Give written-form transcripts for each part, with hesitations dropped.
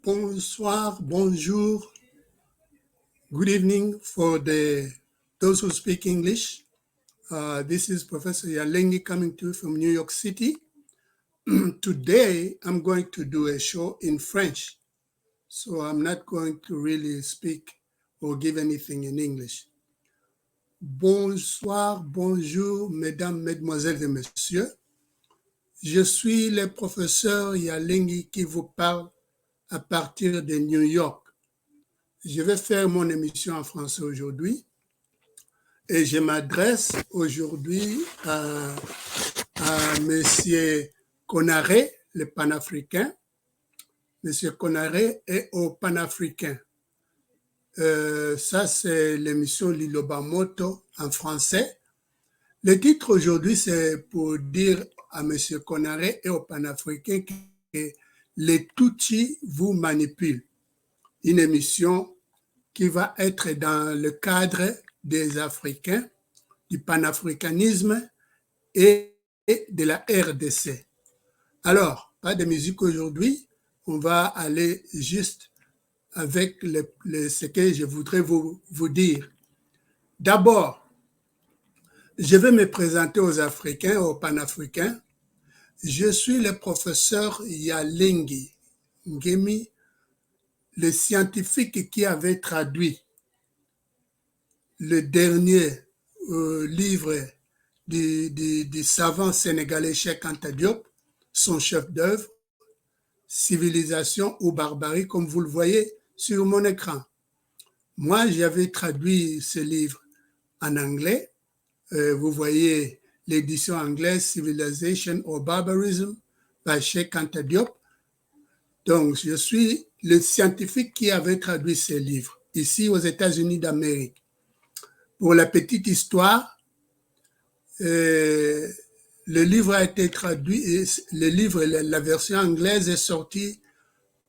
Bonsoir, bonjour, good evening for those who speak English. This is Professor Yalengi coming to you from New York City. Today, I'm going to do a show in French, so I'm not going to really speak or give anything in English. Bonsoir, bonjour, mesdames, mesdemoiselles et messieurs. Je suis le professeur Yalengi qui vous parle à partir de New York. Je vais faire mon émission en français aujourd'hui et je m'adresse aujourd'hui à M. Konaré, le panafricain. M. Konaré est au panafricain. Ça, c'est l'émission Liloba Moto en français. Le titre aujourd'hui, c'est pour dire à M. Konaré et au panafricain que les Tutsis vous manipulent. Une émission qui va être dans le cadre des Africains, du panafricanisme et de la RDC. Alors, pas de musique aujourd'hui, on va aller juste avec ce que je voudrais vous dire. D'abord, je vais me présenter aux Africains, aux panafricains. Je suis le professeur Yalengi Ngemi, le scientifique qui avait traduit le dernier livre du savant sénégalais Cheikh Anta Diop, son chef-d'œuvre, Civilisation ou barbarie, comme vous le voyez sur mon écran. Moi, j'avais traduit ce livre en anglais. Vous voyez l'édition anglaise Civilization or Barbarism by Cheikh Anta Diop. Donc, je suis le scientifique qui avait traduit ce livre ici aux États-Unis d'Amérique. Pour la petite histoire, le livre a été traduit, la version anglaise est sortie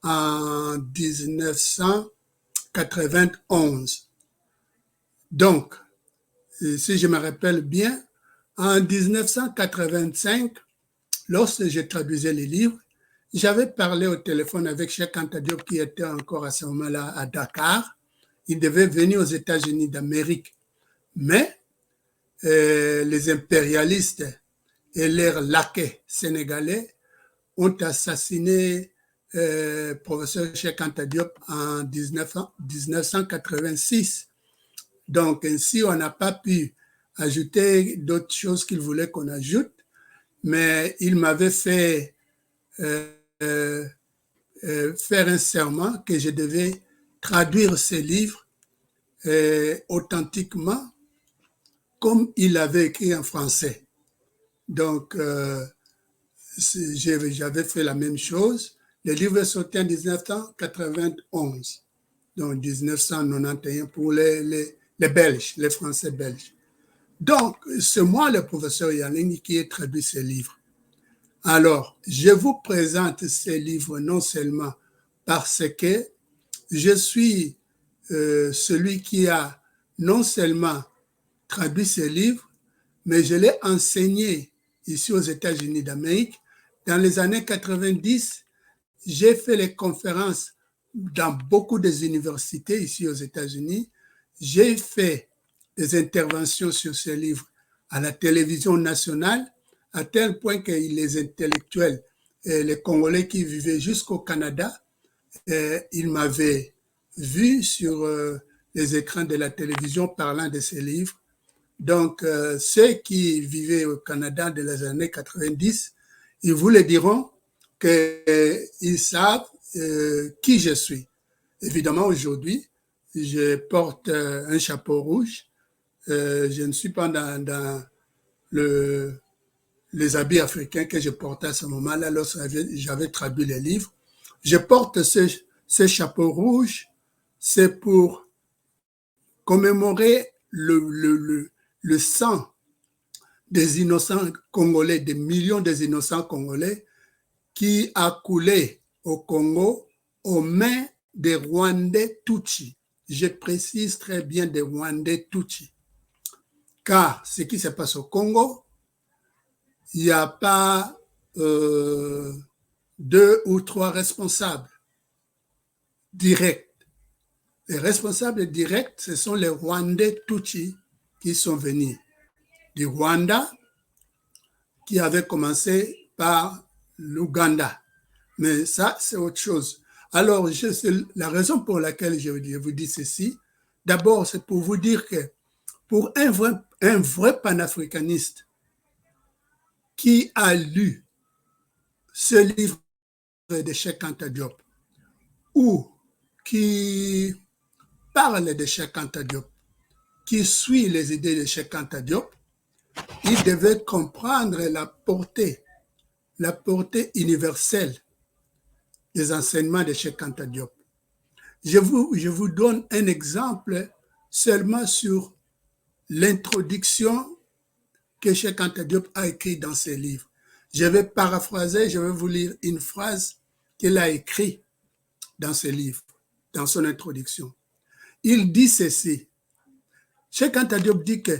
en 1991. Donc, si je me rappelle bien, en 1985, lorsque je traduisais les livres, j'avais parlé au téléphone avec Cheikh Anta Diop qui était encore à ce moment-là à Dakar. Il devait venir aux États-Unis d'Amérique. Mais les impérialistes et leurs laquais sénégalais ont assassiné professeur Cheikh Anta Diop en 1986. Donc, ainsi, on n'a pas pu ajouter d'autres choses qu'il voulait qu'on ajoute, mais il m'avait fait faire un serment que je devais traduire ces livres authentiquement comme il l'avait écrit en français. Donc, j'avais fait la même chose. Le livre est sorti en 1991, donc 1991 pour les Belges, les Français belges. Donc, c'est moi, le professeur Yalengi, qui ai traduit ces livres. Alors, je vous présente ces livres non seulement parce que je suis celui qui a non seulement traduit ces livres, mais je l'ai enseigné ici aux États-Unis d'Amérique. Dans les années 90, j'ai fait les conférences dans beaucoup des universités ici aux États-Unis. J'ai fait des interventions sur ces livres à la télévision nationale, à tel point que les intellectuels, les Congolais qui vivaient jusqu'au Canada, ils m'avaient vu sur les écrans de la télévision parlant de ces livres. Donc, ceux qui vivaient au Canada dans les années 90, ils vous le diront qu'ils savent qui je suis. Évidemment, aujourd'hui, je porte un chapeau rouge. Je ne suis pas dans les habits africains que je portais à ce moment-là lorsque j'avais traduit les livres. Je porte ce chapeau rouge, c'est pour commémorer le sang des innocents Congolais, des millions des innocents Congolais qui a coulé au Congo aux mains des Rwandais Tutsis. Je précise très bien des Rwandais Tutsis. Car ce qui se passe au Congo, il n'y a pas 2 ou 3 responsables. directs. Les responsables directs, ce sont les Rwandais Tutsi qui sont venus du Rwanda, qui avait commencé par l'Ouganda. Mais ça, c'est autre chose. Alors, la raison pour laquelle je vous dis ceci, d'abord, c'est pour vous dire que pour un vrai panafricaniste qui a lu ce livre de Cheikh Anta Diop ou qui parle de Cheikh Anta Diop, qui suit les idées de Cheikh Anta Diop, il devait comprendre la portée universelle des enseignements de Cheikh Anta Diop. Je vous donne un exemple seulement sur l'introduction que Cheikh Anta Diop a écrite dans ses livres. Je vais paraphraser, je vais vous lire une phrase qu'il a écrite dans ses livres, dans son introduction. Il dit ceci. Cheikh Anta Diop dit que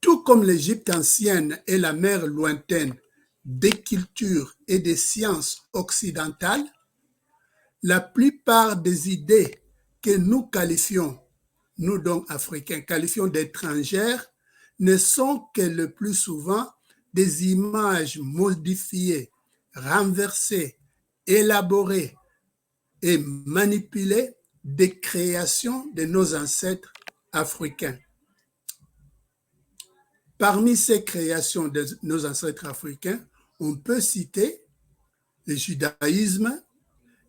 tout comme l'Égypte ancienne est la mer lointaine des cultures et des sciences occidentales, la plupart des idées que nous qualifions, nous donc Africains, qualifions d'étrangères, ne sont que le plus souvent des images modifiées, renversées, élaborées et manipulées des créations de nos ancêtres africains. Parmi ces créations de nos ancêtres africains, on peut citer le judaïsme,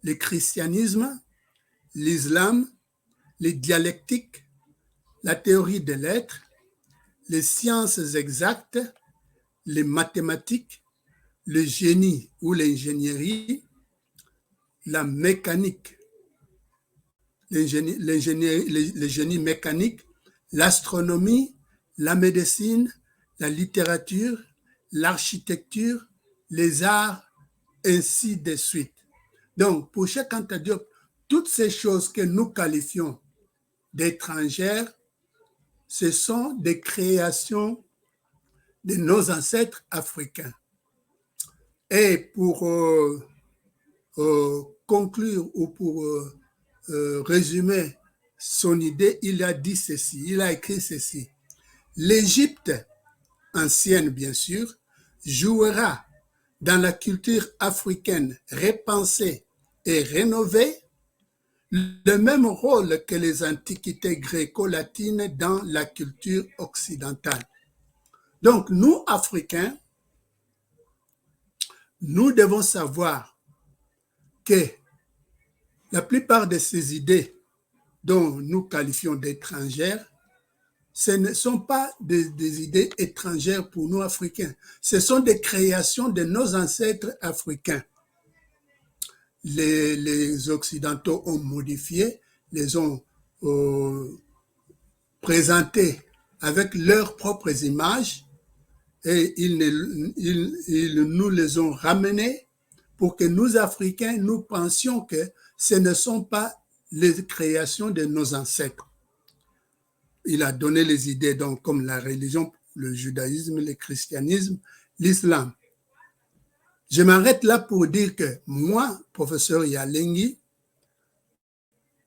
le christianisme, l'islam, les dialectiques, la théorie des lettres, les sciences exactes, les mathématiques, le génie ou l'ingénierie, la mécanique, le génie mécanique, l'astronomie, la médecine, la littérature, l'architecture, les arts, ainsi de suite. Donc, pour Cheikh Anta Diop, toutes ces choses que nous qualifions d'étrangères, ce sont des créations de nos ancêtres africains. Et pour conclure ou pour résumer son idée, il a dit ceci, il a écrit ceci. L'Égypte ancienne, bien sûr, jouera dans la culture africaine repensée et rénovée le même rôle que les antiquités gréco-latines dans la culture occidentale. Donc, nous, Africains, nous devons savoir que la plupart de ces idées dont nous qualifions d'étrangères, ce ne sont pas des idées étrangères pour nous, Africains. Ce sont des créations de nos ancêtres africains. Les Occidentaux ont modifié, les ont présentés avec leurs propres images et ils nous les ont ramenés pour que nous, Africains, nous pensions que ce ne sont pas les créations de nos ancêtres. Il a donné les idées donc, comme la religion, le judaïsme, le christianisme, l'islam. Je m'arrête là pour dire que moi, professeur Yalengi,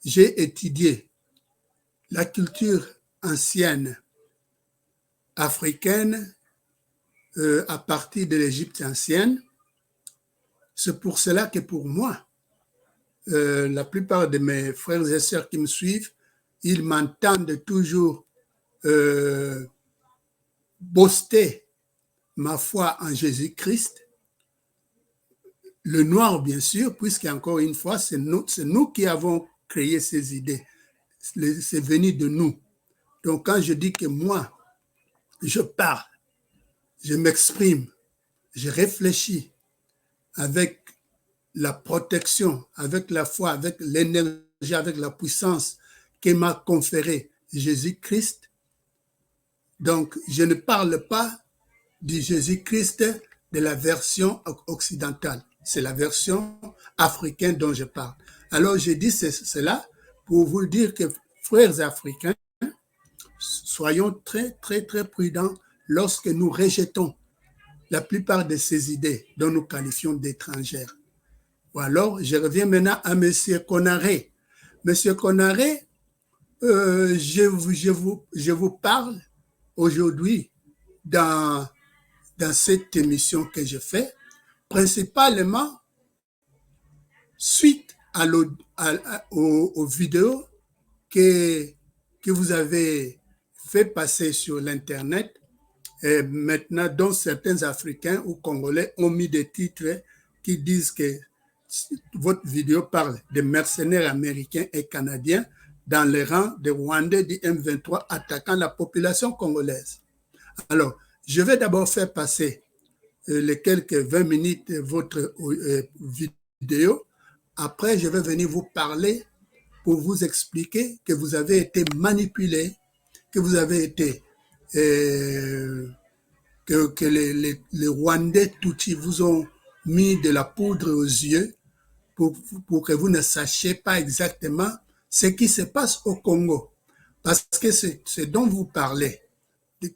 j'ai étudié la culture ancienne africaine à partir de l'Égypte ancienne. C'est pour cela que pour moi, la plupart de mes frères et sœurs qui me suivent, ils m'entendent toujours boaster ma foi en Jésus-Christ. Le noir, bien sûr, puisqu'encore une fois, c'est nous qui avons créé ces idées. C'est venu de nous. Donc, quand je dis que moi, je parle, je m'exprime, je réfléchis avec la protection, avec la foi, avec l'énergie, avec la puissance que m'a conféré Jésus-Christ. Donc, je ne parle pas du Jésus-Christ de la version occidentale. C'est la version africaine dont je parle. Alors, j'ai dit cela pour vous dire que, frères africains, soyons très, très, très prudents lorsque nous rejetons la plupart de ces idées dont nous qualifions d'étrangères. Ou alors, je reviens maintenant à M. Konaré. Monsieur Konaré, je vous parle aujourd'hui dans cette émission que je fais, principalement suite aux vidéos que vous avez fait passer sur l'Internet. Et maintenant, dont certains Africains ou Congolais ont mis des titres qui disent que votre vidéo parle des mercenaires américains et canadiens dans les rangs des Rwandais du M23 attaquant la population congolaise. Alors, je vais d'abord faire passer les quelques 20 minutes de votre vidéo. Après, je vais venir vous parler pour vous expliquer que vous avez été manipulé, que vous avez été... que les Rwandais Tutsis vous ont mis de la poudre aux yeux pour que vous ne sachiez pas exactement ce qui se passe au Congo. Parce que ce dont vous parlez,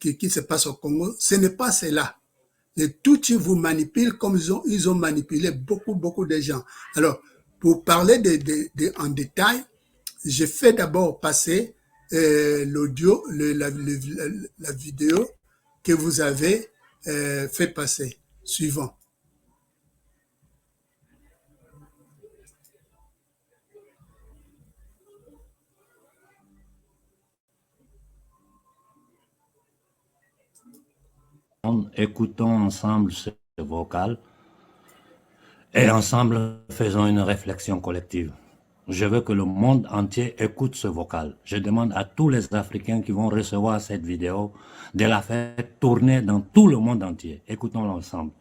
qui se passe au Congo, ce n'est pas cela. Les Tutsis vous manipulent comme ils ont manipulé beaucoup de gens. Alors, pour parler en détail, je fais d'abord passer l'audio, la vidéo que vous avez fait passer. Suivant. Écoutons ensemble ce vocal et ensemble faisons une réflexion collective. Je veux que le monde entier écoute ce vocal. Je demande à tous les Africains qui vont recevoir cette vidéo de la faire tourner dans tout le monde entier. Écoutons-le ensemble.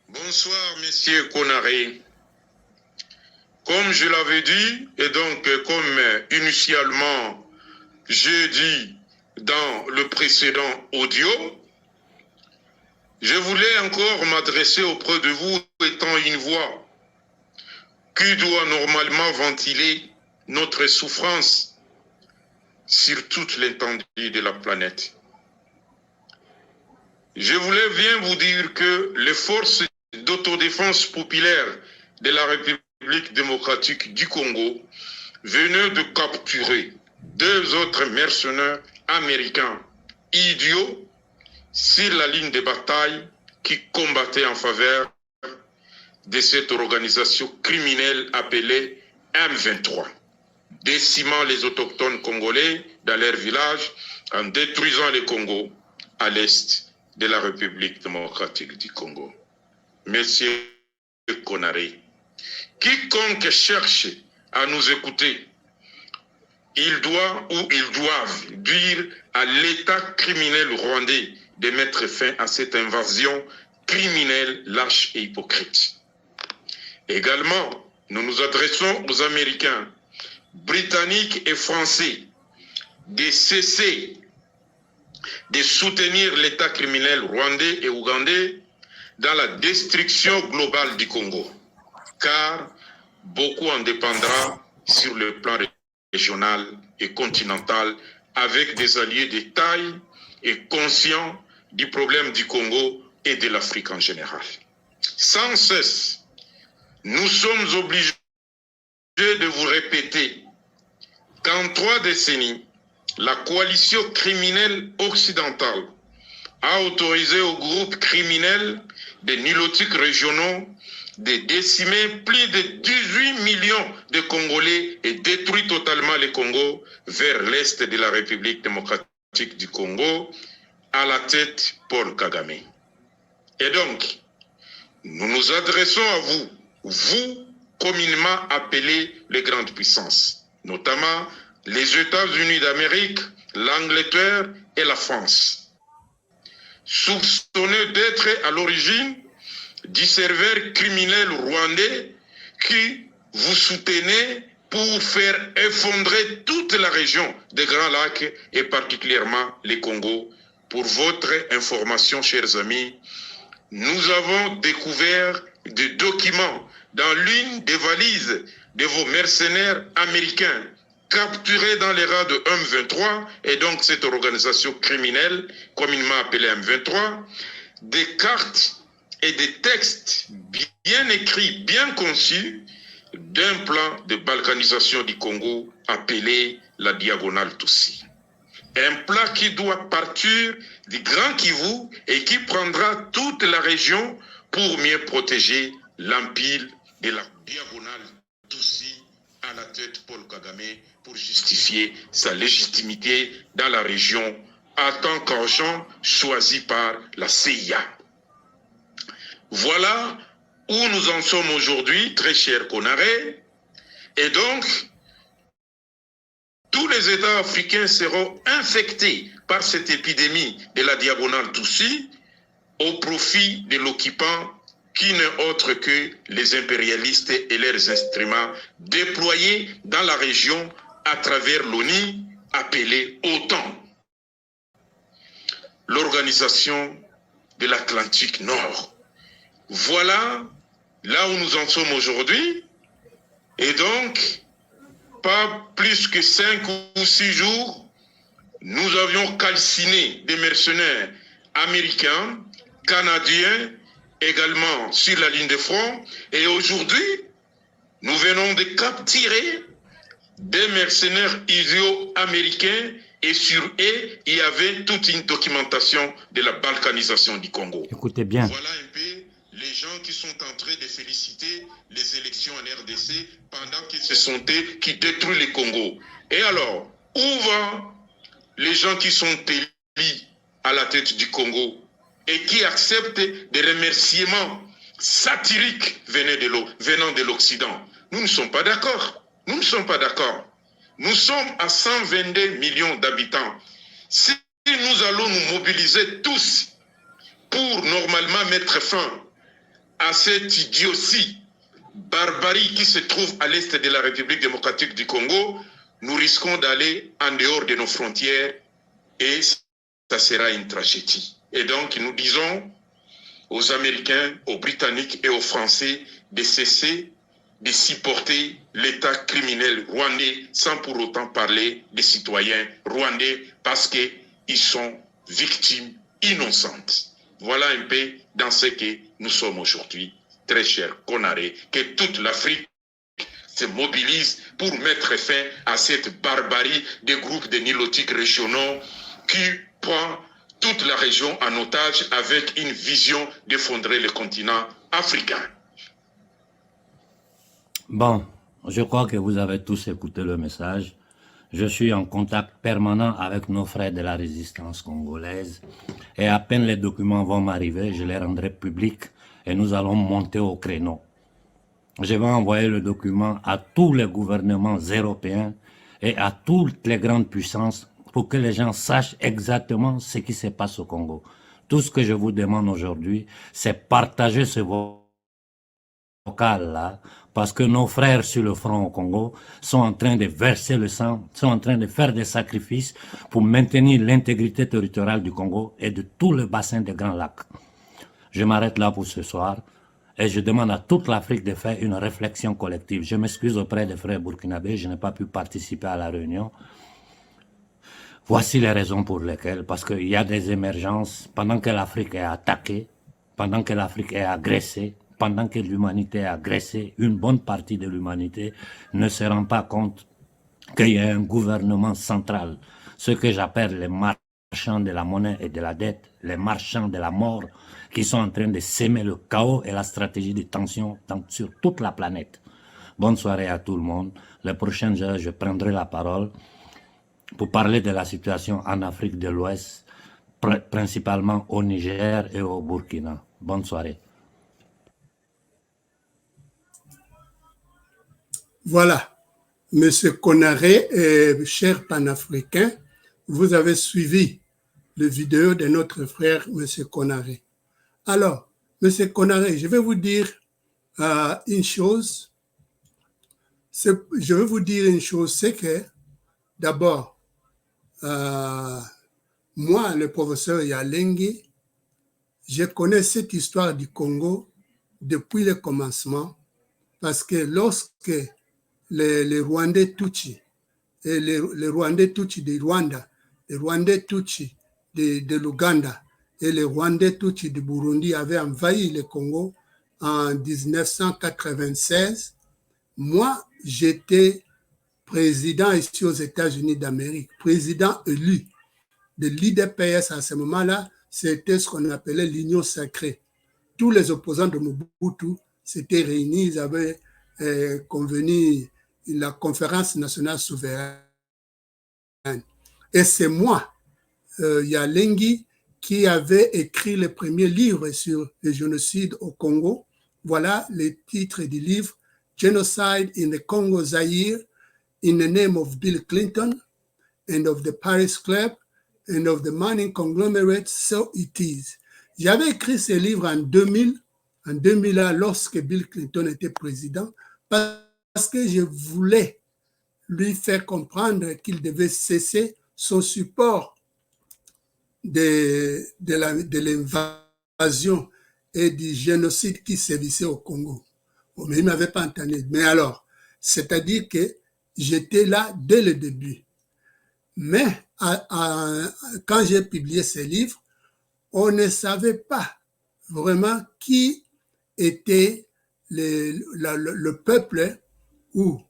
Bonsoir, Monsieur Konaré. Comme je l'avais dit, et donc comme initialement j'ai dit dans le précédent audio, je voulais encore m'adresser auprès de vous étant une voix qui doit normalement ventiler notre souffrance sur toute l'étendue de la planète. Je voulais bien vous dire que les forces d'autodéfense populaire de la République démocratique du Congo venaient de capturer 2 autres mercenaires américains idiots sur la ligne de bataille qui combattaient en faveur de cette organisation criminelle appelée M23, décimant les autochtones congolais dans leur village en détruisant le Congo à l'est de la République démocratique du Congo. Monsieur Konaré, quiconque cherche à nous écouter, il doit ou ils doivent dire à l'État criminel rwandais de mettre fin à cette invasion criminelle, lâche et hypocrite. Également, nous nous adressons aux Américains, Britanniques et Français de cesser de soutenir l'État criminel rwandais et ougandais dans la destruction globale du Congo, car beaucoup en dépendra sur le plan régional et continental avec des alliés de taille et conscients du problème du Congo et de l'Afrique en général. Sans cesse, nous sommes obligés de vous répéter qu'en 3 décennies, la coalition criminelle occidentale a autorisé aux groupes criminels des nilotiques régionaux de décimer plus de 18 millions de Congolais et détruit totalement le Congo vers l'est de la République démocratique du Congo, à la tête Paul Kagame. Et donc, nous nous adressons à vous, vous communément appelés les grandes puissances, notamment les États-Unis d'Amérique, l'Angleterre et la France, soupçonnés d'être à l'origine du serveur criminel rwandais qui vous soutenez pour faire effondrer toute la région des Grands Lacs et particulièrement les Congo. Pour votre information, chers amis, nous avons découvert des documents dans l'une des valises de vos mercenaires américains capturés dans les rangs de M23 et donc cette organisation criminelle communément appelée M23, des cartes et des textes bien écrits, bien conçus, d'un plan de balkanisation du Congo appelé la diagonale Tutsi. Un plan qui doit partir du Grand Kivu et qui prendra toute la région pour mieux protéger l'empire de la diagonale Tutsi à la tête Paul Kagame pour justifier sa légitimité dans la région en tant qu'agent choisi par la CIA. Voilà où nous en sommes aujourd'hui, très cher Konaré. Et donc, tous les États africains seront infectés par cette épidémie de la diagonale Tutsi au profit de l'occupant qui n'est autre que les impérialistes et leurs instruments déployés dans la région à travers l'ONU appelée OTAN, l'Organisation de l'Atlantique Nord. Voilà là où nous en sommes aujourd'hui. Et donc, pas plus que 5 ou 6 jours, nous avions calciné des mercenaires américains, canadiens, également sur la ligne de front. Et aujourd'hui, nous venons de capturer des mercenaires iso-américains et sur eux, il y avait toute une documentation de la balkanisation du Congo. Écoutez bien. Voilà un peu les gens qui sont en train de féliciter les élections en RDC pendant que ce sont eux qui détruisent le Congo. Et alors, où vont les gens qui sont élus à la tête du Congo et qui acceptent des remerciements satiriques venant de l'Occident? Nous ne sommes pas d'accord. Nous ne sommes pas d'accord. Nous sommes à 122 millions d'habitants. Si nous allons nous mobiliser tous pour normalement mettre fin à cette idiotie, barbarie qui se trouve à l'est de la République démocratique du Congo, nous risquons d'aller en dehors de nos frontières et ça sera une tragédie. Et donc nous disons aux Américains, aux Britanniques et aux Français de cesser de supporter l'État criminel rwandais sans pour autant parler des citoyens rwandais parce qu'ils sont victimes innocentes. Voilà un peu dans ce que nous sommes aujourd'hui, très cher Konaré, que toute l'Afrique se mobilise pour mettre fin à cette barbarie des groupes de nilotiques régionaux qui prend toute la région en otage avec une vision d'effondrer le continent africain. Bon, je crois que vous avez tous écouté le message. Je suis en contact permanent avec nos frères de la résistance congolaise et à peine les documents vont m'arriver, je les rendrai publics et nous allons monter au créneau. Je vais envoyer le document à tous les gouvernements européens et à toutes les grandes puissances pour que les gens sachent exactement ce qui se passe au Congo. Tout ce que je vous demande aujourd'hui, c'est partager ce vocal-là, parce que nos frères sur le front au Congo sont en train de verser le sang, sont en train de faire des sacrifices pour maintenir l'intégrité territoriale du Congo et de tout le bassin des Grands Lacs. Je m'arrête là pour ce soir et je demande à toute l'Afrique de faire une réflexion collective. Je m'excuse auprès des frères burkinabés, je n'ai pas pu participer à la réunion. Voici les raisons pour lesquelles, parce qu'il y a des émergences pendant que l'Afrique est attaquée, pendant que l'Afrique est agressée, pendant que l'humanité est agressée, une bonne partie de l'humanité ne se rend pas compte qu'il y a un gouvernement central, ce que j'appelle les marchands de la monnaie et de la dette, les marchands de la mort, qui sont en train de s'aimer le chaos et la stratégie de tension sur toute la planète. Bonne soirée à tout le monde. Les prochaines heures, je prendrai la parole pour parler de la situation en Afrique de l'Ouest, principalement au Niger et au Burkina. Bonne soirée. Voilà, Monsieur Konaré et cher panafricain, vous avez suivi le vidéo de notre frère Monsieur Konaré. Alors, Monsieur Konaré, je vais vous dire une chose. Je vais vous dire une chose, c'est que d'abord, moi, le professeur Yalengi, je connais cette histoire du Congo depuis le commencement, parce que lorsque les Rwandais Tutsi et les Rwandais Tutsi du Rwanda, les Rwandais Tutsi de l'Ouganda et les Rwandais Tutsi du Burundi avaient envahi le Congo en 1996, Moi, j'étais président ici aux États-Unis d'Amérique, président élu de l'IDPS à ce moment-là, c'était ce qu'on appelait l'Union sacrée. Tous les opposants de Mobutu s'étaient réunis, ils avaient convenu la conférence nationale souveraine. Et c'est moi, Yalengi, qui avait écrit le premier livre sur le génocide au Congo. Voilà le titre du livre, Genocide in the Congo Zaire, in the name of Bill Clinton and of the Paris Club and of the mining conglomerate, so it is. J'avais écrit ce livre en 2000, lorsque Bill Clinton était président, parce que je voulais lui faire comprendre qu'il devait cesser son support de l'invasion et du génocide qui sévissait au Congo. Bon, mais il ne m'avait pas entendu. Mais alors, c'est-à-dire que j'étais là dès le début. Mais quand j'ai publié ce livre, on ne savait pas vraiment qui était le peuple ou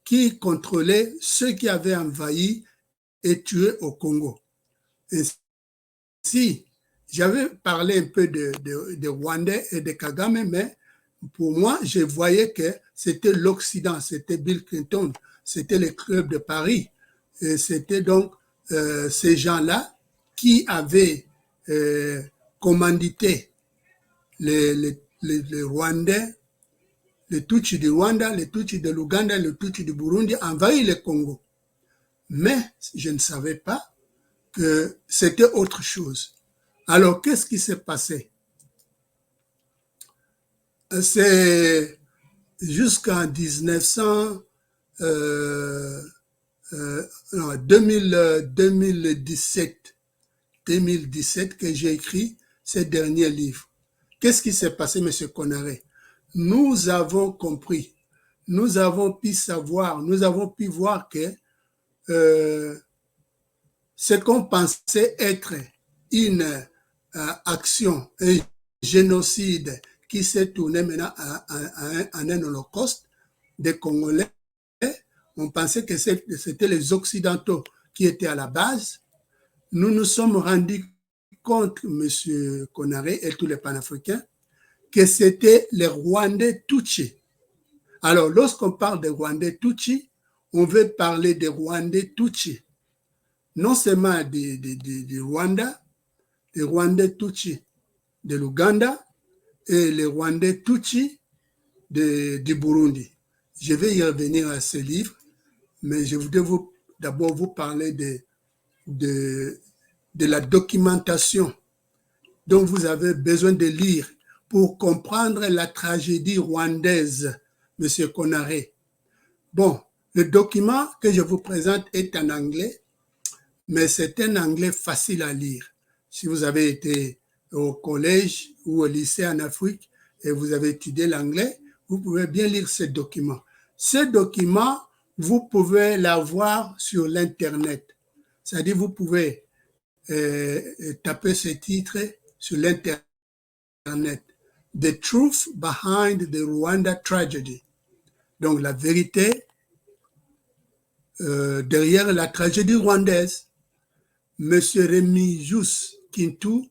qui contrôlait ceux qui avaient envahi et tué au Congo. Si j'avais parlé un peu de Rwandais et de Kagame, mais pour moi, je voyais que c'était l'Occident, c'était Bill Clinton, c'était le club de Paris. Et c'était donc ces gens-là qui avaient commandité les Rwandais, les Tutsis du Rwanda, les Tutsis de l'Ouganda, les Tutsis du Burundi, envahir le Congo. Mais je ne savais pas que c'était autre chose. Alors, qu'est-ce qui s'est passé? C'est jusqu'en 2017 que j'ai écrit ce dernier livre. Qu'est-ce qui s'est passé, M. Konaré? Nous avons compris, nous avons pu savoir, nous avons pu voir que ce qu'on pensait être une action, un génocide qui s'est tourné maintenant en un holocauste des Congolais, on pensait que c'était les Occidentaux qui étaient à la base. Nous nous sommes rendus compte, M. Konaré et tous les panafricains, que c'était les Rwandais Tutsis. Alors, lorsqu'on parle des Rwandais Tutsis, on veut parler des Rwandais Tutsis. Non seulement du Rwanda, les Rwandais Tutsis de l'Ouganda et les Rwandais Tutsis du Burundi. Je vais y revenir à ce livre, mais je voudrais d'abord vous parler de la documentation dont vous avez besoin de lire pour comprendre la tragédie rwandaise, M. Konaré. Bon, le document que je vous présente est en anglais, mais c'est un anglais facile à lire. Si vous avez été au collège ou au lycée en Afrique et vous avez étudié l'anglais, vous pouvez bien lire ce document. Ce document, vous pouvez l'avoir sur l'Internet. C'est-à-dire, vous pouvez taper ce titre sur l'Internet. The Truth Behind the Rwanda Tragedy. Donc, la vérité derrière la tragédie rwandaise. Monsieur Remigius Kintu,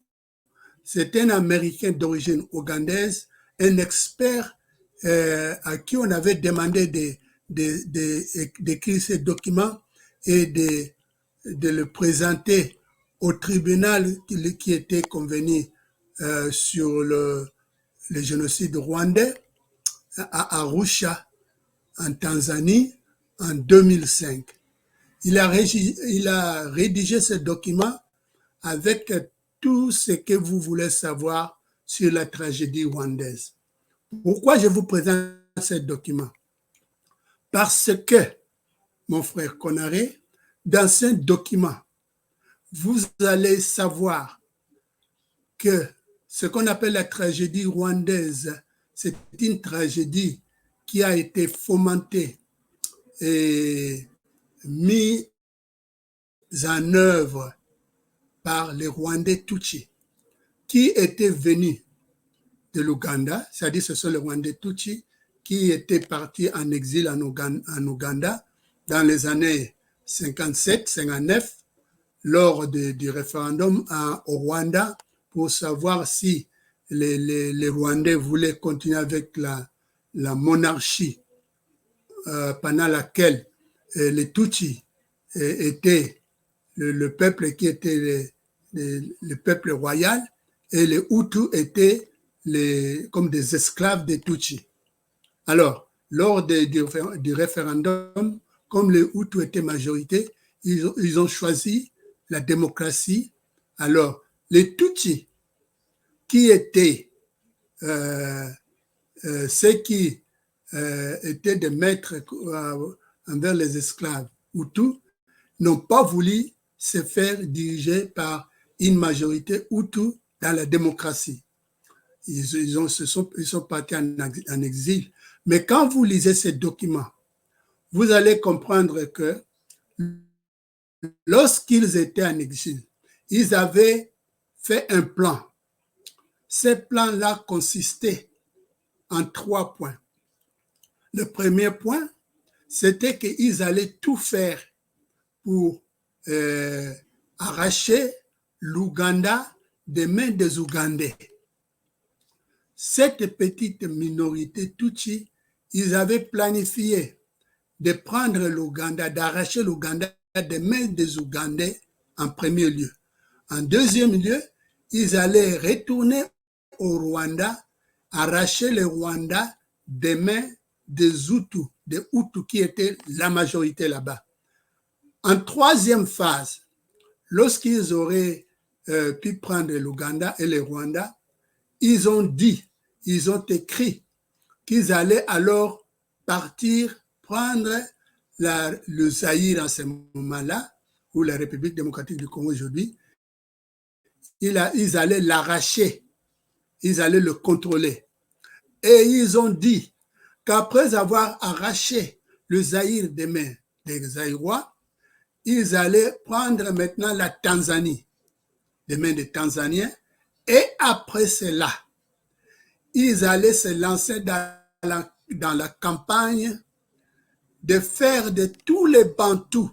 c'est un Américain d'origine ougandaise, un expert à qui on avait demandé d'écrire ces documents et de le présenter au tribunal qui était convenu sur le génocide rwandais à Arusha, en Tanzanie, en 2005. Il a rédigé ce document avec tout ce que vous voulez savoir sur la tragédie rwandaise. Pourquoi je vous présente ce document? Parce que, mon frère Konaré, dans ce document, vous allez savoir que ce qu'on appelle la tragédie rwandaise, c'est une tragédie qui a été fomentée et mise en œuvre par les Rwandais Tutsis qui étaient venus de l'Ouganda, c'est-à-dire ce sont les Rwandais Tutsis qui était parti en exil en Ouganda dans les années 57-59 lors du référendum au Rwanda pour savoir si les Rwandais voulaient continuer avec la monarchie pendant laquelle les Tutsis étaient le peuple qui était le peuple royal et les Hutus étaient comme des esclaves des Tutsis. Alors, lors du référendum, comme les Hutus étaient majorité, ils ont choisi la démocratie. Alors, les Tutsis, qui étaient ceux qui étaient des maîtres envers les esclaves Hutus, n'ont pas voulu se faire diriger par une majorité Hutu dans la démocratie. Ils sont partis en exil. Mais quand vous lisez ces documents, vous allez comprendre que lorsqu'ils étaient en exil, ils avaient fait un plan. Ce plan-là consistait en 3 points. Le premier point, c'était qu'ils allaient tout faire pour arracher l'Ouganda des mains des Ougandais. Cette petite minorité Tutsi, ils avaient planifié de prendre l'Ouganda, d'arracher l'Ouganda des mains des Ougandais en premier lieu. En deuxième lieu, ils allaient retourner au Rwanda, arracher le Rwanda des mains des Hutus qui étaient la majorité là-bas. En troisième phase, lorsqu'ils auraient pu prendre l'Ouganda et le Rwanda, ils ont écrit qu'ils allaient alors partir prendre le Zaïre en ce moment-là, ou la République démocratique du Congo aujourd'hui. Ils allaient l'arracher, ils allaient le contrôler. Et ils ont dit qu'après avoir arraché le Zaïre des mains des Zaïrois, ils allaient prendre maintenant la Tanzanie, des mains des Tanzaniens, et après cela, ils allaient se lancer dans la campagne de faire de tous les Bantous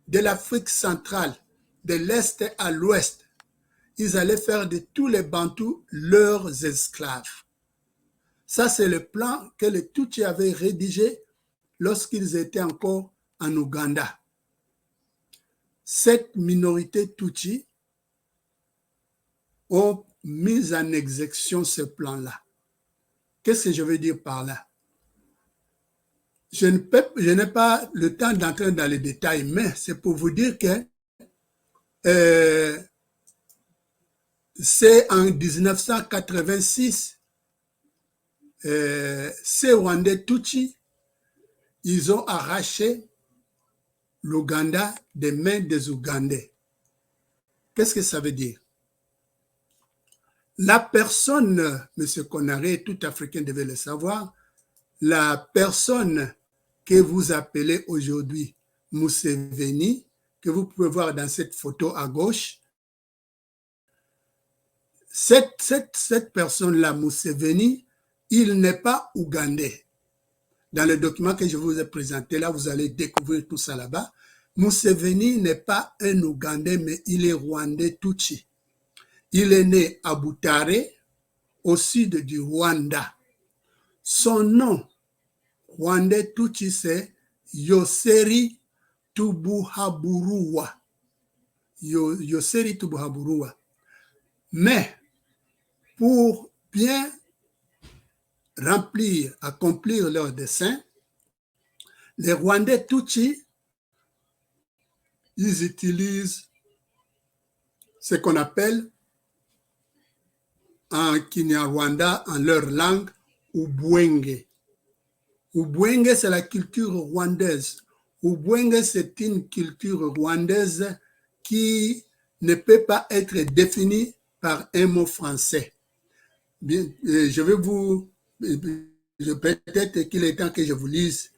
de l'Afrique centrale, de l'Est à l'Ouest, ils allaient faire de tous les Bantous leurs esclaves. Ça, c'est le plan que les Tutsis avaient rédigé lorsqu'ils étaient encore en Ouganda. Cette minorité Tutsi ont mis en exécution ce plan-là. Qu'est-ce que je veux dire par là? Je n'ai pas le temps d'entrer dans les détails, mais c'est pour vous dire que c'est en 1986, ces Rwandais Tutsis, ils ont arraché l'Ouganda des mains des Ougandais. Qu'est-ce que ça veut dire? La personne, M. Konaré, tout Africain devait le savoir, la personne que vous appelez aujourd'hui Museveni, que vous pouvez voir dans cette photo à gauche, cette personne-là, Museveni, il n'est pas ougandais. Dans le document que je vous ai présenté là, vous allez découvrir tout ça là-bas. Museveni n'est pas un Ougandais, mais il est Rwandais Tutsi. Il est né à Butare, au sud du Rwanda. Son nom Rwandais Tutsi, c'est Yoseri Tubuhaburwa. Yoseri Tubuhaburwa. Mais pour bien accomplir leur dessein, les Rwandais Tutsi, ils utilisent ce qu'on appelle en Kinyarwanda, en leur langue, Ubwenge. Ubwenge, c'est la culture rwandaise. Ubwenge, c'est une culture rwandaise qui ne peut pas être définie par un mot français. Bien, peut-être qu'il est temps que je vous lise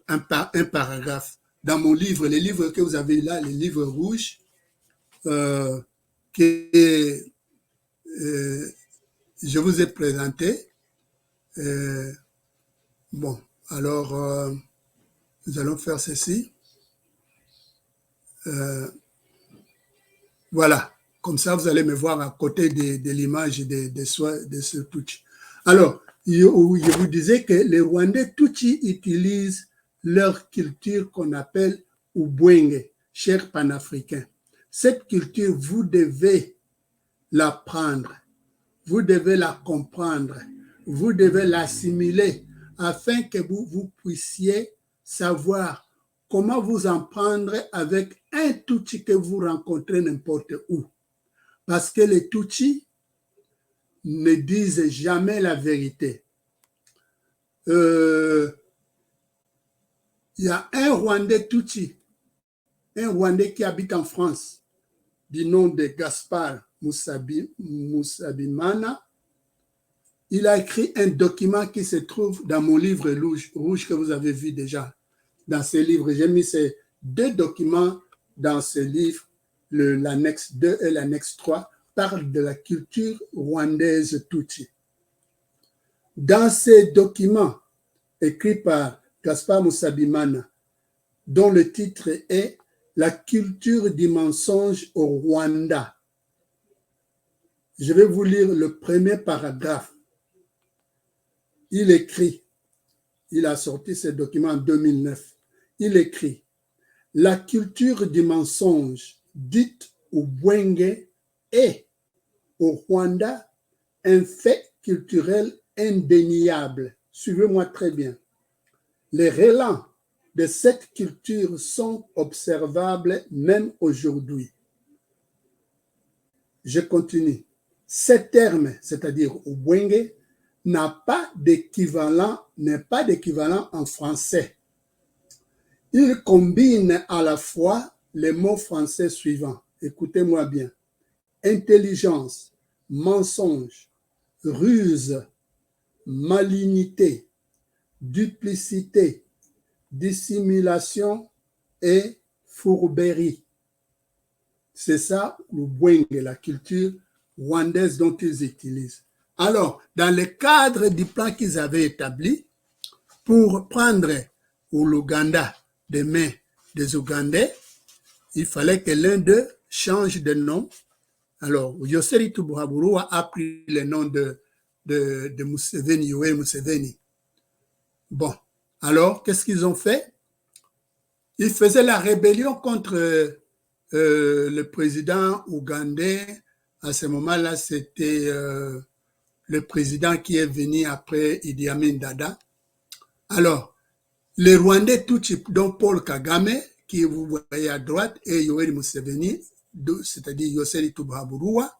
un paragraphe. Dans mon livre, les livres que vous avez là, les livres rouges, que je vous ai présenté, Bon, alors, nous allons faire ceci. Voilà, comme ça, vous allez me voir à côté de l'image de ce Tutsi. Alors, je vous disais que les Rwandais Tutsi utilisent leur culture qu'on appelle Ubwenge, chers panafricains. Cette culture, vous devez l'apprendre, vous devez la comprendre, vous devez l'assimiler afin que vous puissiez savoir comment vous en prendre avec un Tutsi que vous rencontrez n'importe où. Parce que les Tutsis ne disent jamais la vérité. Il y a un Rwandais Tutsi, un Rwandais qui habite en France, du nom de Gaspard Musabimana. Il a écrit un document qui se trouve dans mon livre rouge que vous avez vu déjà. Dans ce livre, j'ai mis ces 2 documents dans ce livre, l'annexe 2 et l'annexe 3, parlent de la culture rwandaise Tutsi. Dans ces documents écrits par Gaspard Musabimana, dont le titre est « La culture du mensonge au Rwanda », je vais vous lire le premier paragraphe. Il écrit, il a sorti ce document en 2009, il écrit « La culture du mensonge dite Ubwenge est au Rwanda un fait culturel indéniable. » Suivez-moi très bien. Les relents de cette culture sont observables même aujourd'hui. Je continue. Ce terme, c'est-à-dire Ubwenge, n'est pas d'équivalent en français. Il combine à la fois les mots français suivants. Écoutez-moi bien. Intelligence, mensonge, ruse, malignité, duplicité, dissimulation et fourberie. C'est ça, le Bwenge, la culture rwandaise dont ils utilisent. Alors, dans le cadre du plan qu'ils avaient établi, pour prendre au Luganda des mains des Ougandais, il fallait que l'un d'eux change de nom. Alors, Yoseri Tubuhaburua a pris le nom de Museveni, Yoweri Museveni. Bon, alors, qu'est-ce qu'ils ont fait? Ils faisaient la rébellion contre le président ougandais. À ce moment-là, c'était le président qui est venu après Idi Amin Dada. Alors, les Rwandais Tutsi, dont Paul Kagame, qui vous voyez à droite, et Yoweri Museveni, c'est-à-dire Yoseri Tubuhaburua,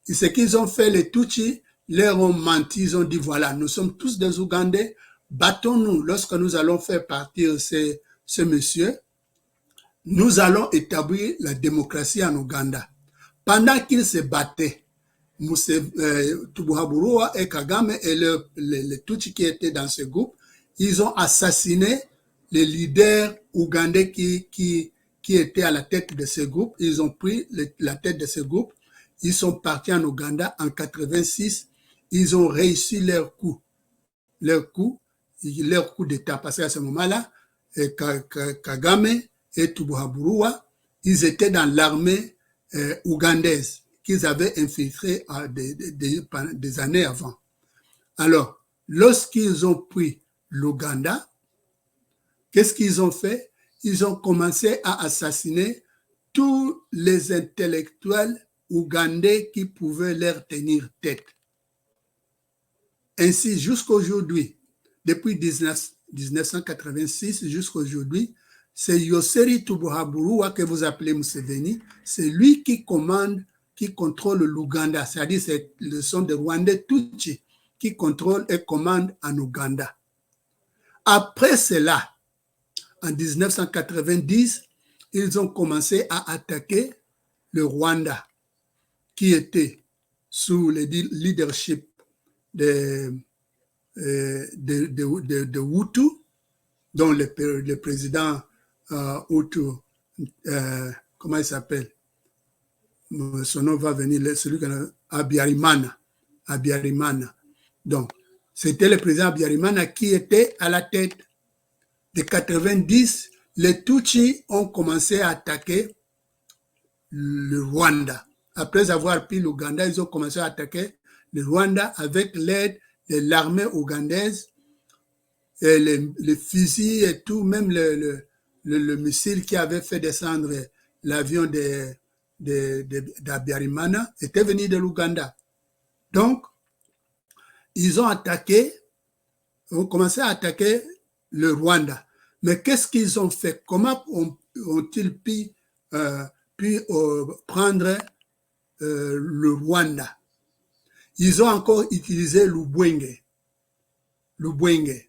et ce qu'ils ont fait, les Tutsi, leur ont menti, ils ont dit, voilà, nous sommes tous des Ougandais, battons-nous. Lorsque nous allons faire partir ce monsieur, nous allons établir la démocratie en Ouganda. Pendant qu'ils se battaient, Tubuhaburua et Kagame et les Tutsi qui étaient dans ce groupe, ils ont assassiné les leaders ougandais qui étaient à la tête de ce groupe. Ils ont pris la tête de ce groupe. Ils sont partis en Ouganda en 86. Ils ont réussi leur coup d'État. Parce qu'à ce moment-là, Kagame et Tubuhaburua, ils étaient dans l'armée ougandaise qu'ils avaient infiltrée des années avant. Alors, lorsqu'ils ont pris l'Ouganda, qu'est-ce qu'ils ont fait? Ils ont commencé à assassiner tous les intellectuels ougandais qui pouvaient leur tenir tête. Ainsi, jusqu'à aujourd'hui, depuis 1986 jusqu'à aujourd'hui, c'est Yoseri Tubuhaburua que vous appelez Museveni, c'est lui qui commande, qui contrôle l'Ouganda, c'est-à-dire ce sont des Rwandais Tutsi qui contrôlent et commandent en Ouganda. Après cela, en 1990, ils ont commencé à attaquer le Rwanda, qui était sous le leadership de Hutu, dont le président Hutu, comment il s'appelle? Son nom va venir, celui qu'on a, Abiyarimana. Donc, C'était le président Habyarimana qui était à la tête. De 90, les Tutsis ont commencé à attaquer le Rwanda. Après avoir pris l'Ouganda, ils ont commencé à attaquer le Rwanda avec l'aide de l'armée ougandaise, et les fusils et tout, même le missile qui avait fait descendre l'avion d'Habyarimana était venu de l'Ouganda. Donc, ils ont commencé à attaquer le Rwanda. Mais qu'est-ce qu'ils ont fait? Comment ont-ils pu prendre le Rwanda? Ils ont encore utilisé Lubwenge. Lubwenge,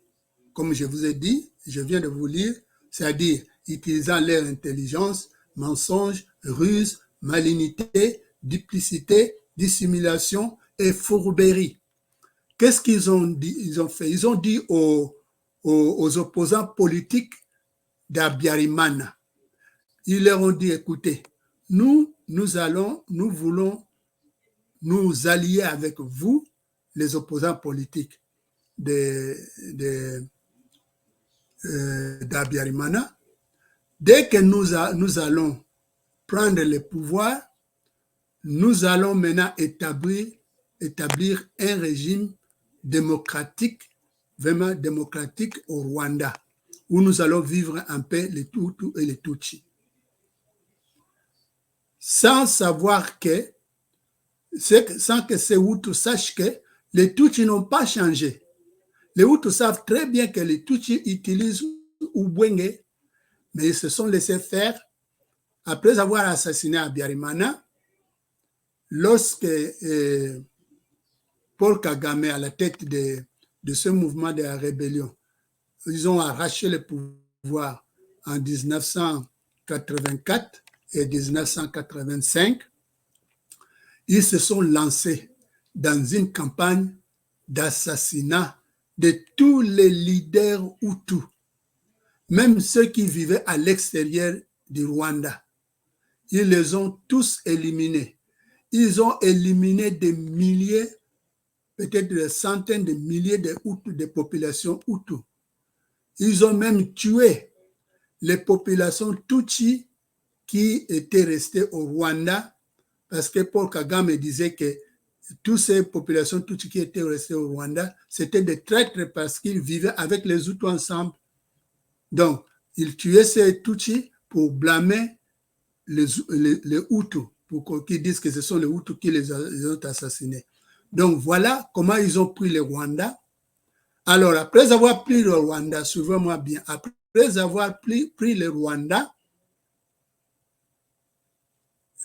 comme je vous ai dit, je viens de vous lire, c'est-à-dire utilisant leur intelligence, mensonge, ruse, malignité, duplicité, dissimulation et fourberie. Qu'est-ce qu'ils ont dit? Ils ont fait. Ils ont dit aux opposants politiques d'Habyarimana. Ils leur ont dit, écoutez, nous voulons nous allier avec vous, les opposants politiques d'Habyarimana. Dès que nous allons prendre le pouvoir, nous allons maintenant établir un régime démocratique, vraiment démocratique au Rwanda, où nous allons vivre en paix, les Hutus et les Tutsis. Sans que ces Hutus sachent que les Tutsis n'ont pas changé. Les Hutus savent très bien que les Tutsis utilisent Ubwenge, mais ils se sont laissés faire. Après avoir assassiné Habyarimana, lorsque Paul Kagame, à la tête de ce mouvement de la rébellion, ils ont arraché le pouvoir en 1984 et 1985, ils se sont lancés dans une campagne d'assassinat de tous les leaders Hutus, même ceux qui vivaient à l'extérieur du Rwanda. Ils les ont tous éliminés. Ils ont éliminé des milliers, peut-être des centaines de milliers de Hutus, de populations Hutus. Ils ont même tué les populations Tutsis qui étaient restées au Rwanda, parce que Paul Kagame disait que toutes ces populations Tutsis qui étaient restées au Rwanda, c'était des traîtres parce qu'ils vivaient avec les Hutus ensemble. Donc, ils tuaient ces Tutsis pour blâmer les Hutus, pour qu'ils disent que ce sont les Hutus qui les ont assassinés. Donc, voilà comment ils ont pris le Rwanda. Alors, après avoir pris le Rwanda, suivez-moi bien, après avoir pris le Rwanda,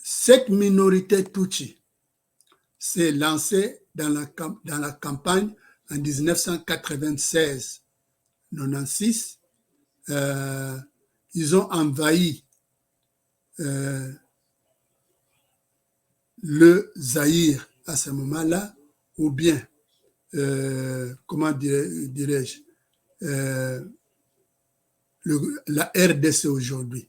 cette minorité Tutsi s'est lancée dans la campagne en 1996-96. Ils ont envahi le Zaïre à ce moment-là, ou bien, comment dirais-je, la RDC aujourd'hui.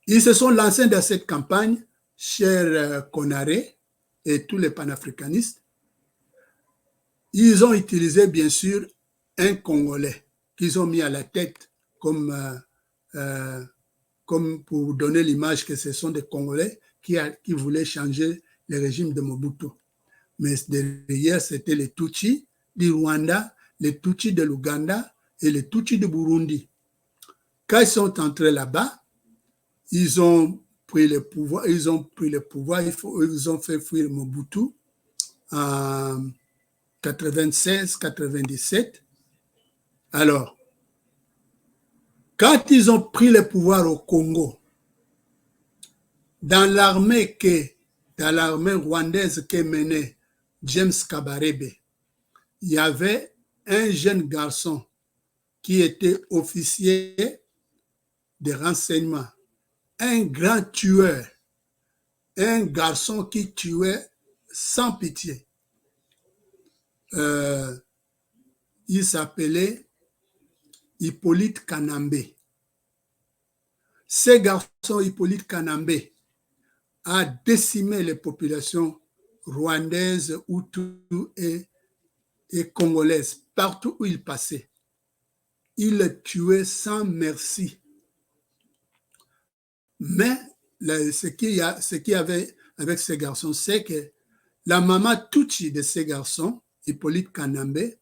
Ils se sont lancés dans cette campagne, cher Konaré et tous les panafricanistes. Ils ont utilisé, bien sûr, un Congolais qu'ils ont mis à la tête comme pour donner l'image que ce sont des Congolais qui voulaient changer le régime de Mobutu. Mais derrière, c'était les Tutsis du Rwanda, les Tutsis de l'Ouganda et les Tutsis du Burundi. Quand ils sont entrés là-bas, ils ont pris le pouvoir, ils ont fait fuir Mobutu en 96-97. Alors, quand ils ont pris le pouvoir au Congo, dans l'armée rwandaise que menait James Kabarebe, il y avait un jeune garçon qui était officier de renseignement, un grand tueur, un garçon qui tuait sans pitié. Il s'appelait Hippolyte Kanambe. Ce garçon, Hippolyte Kanambe, a décimé les populations rwandaises, Hutus et congolaises, partout où il passait. Il les tuait sans merci. Mais ce qu'il y avait avec ces garçons, c'est que la maman Tutsi de ces garçons, Hippolyte Kanambe,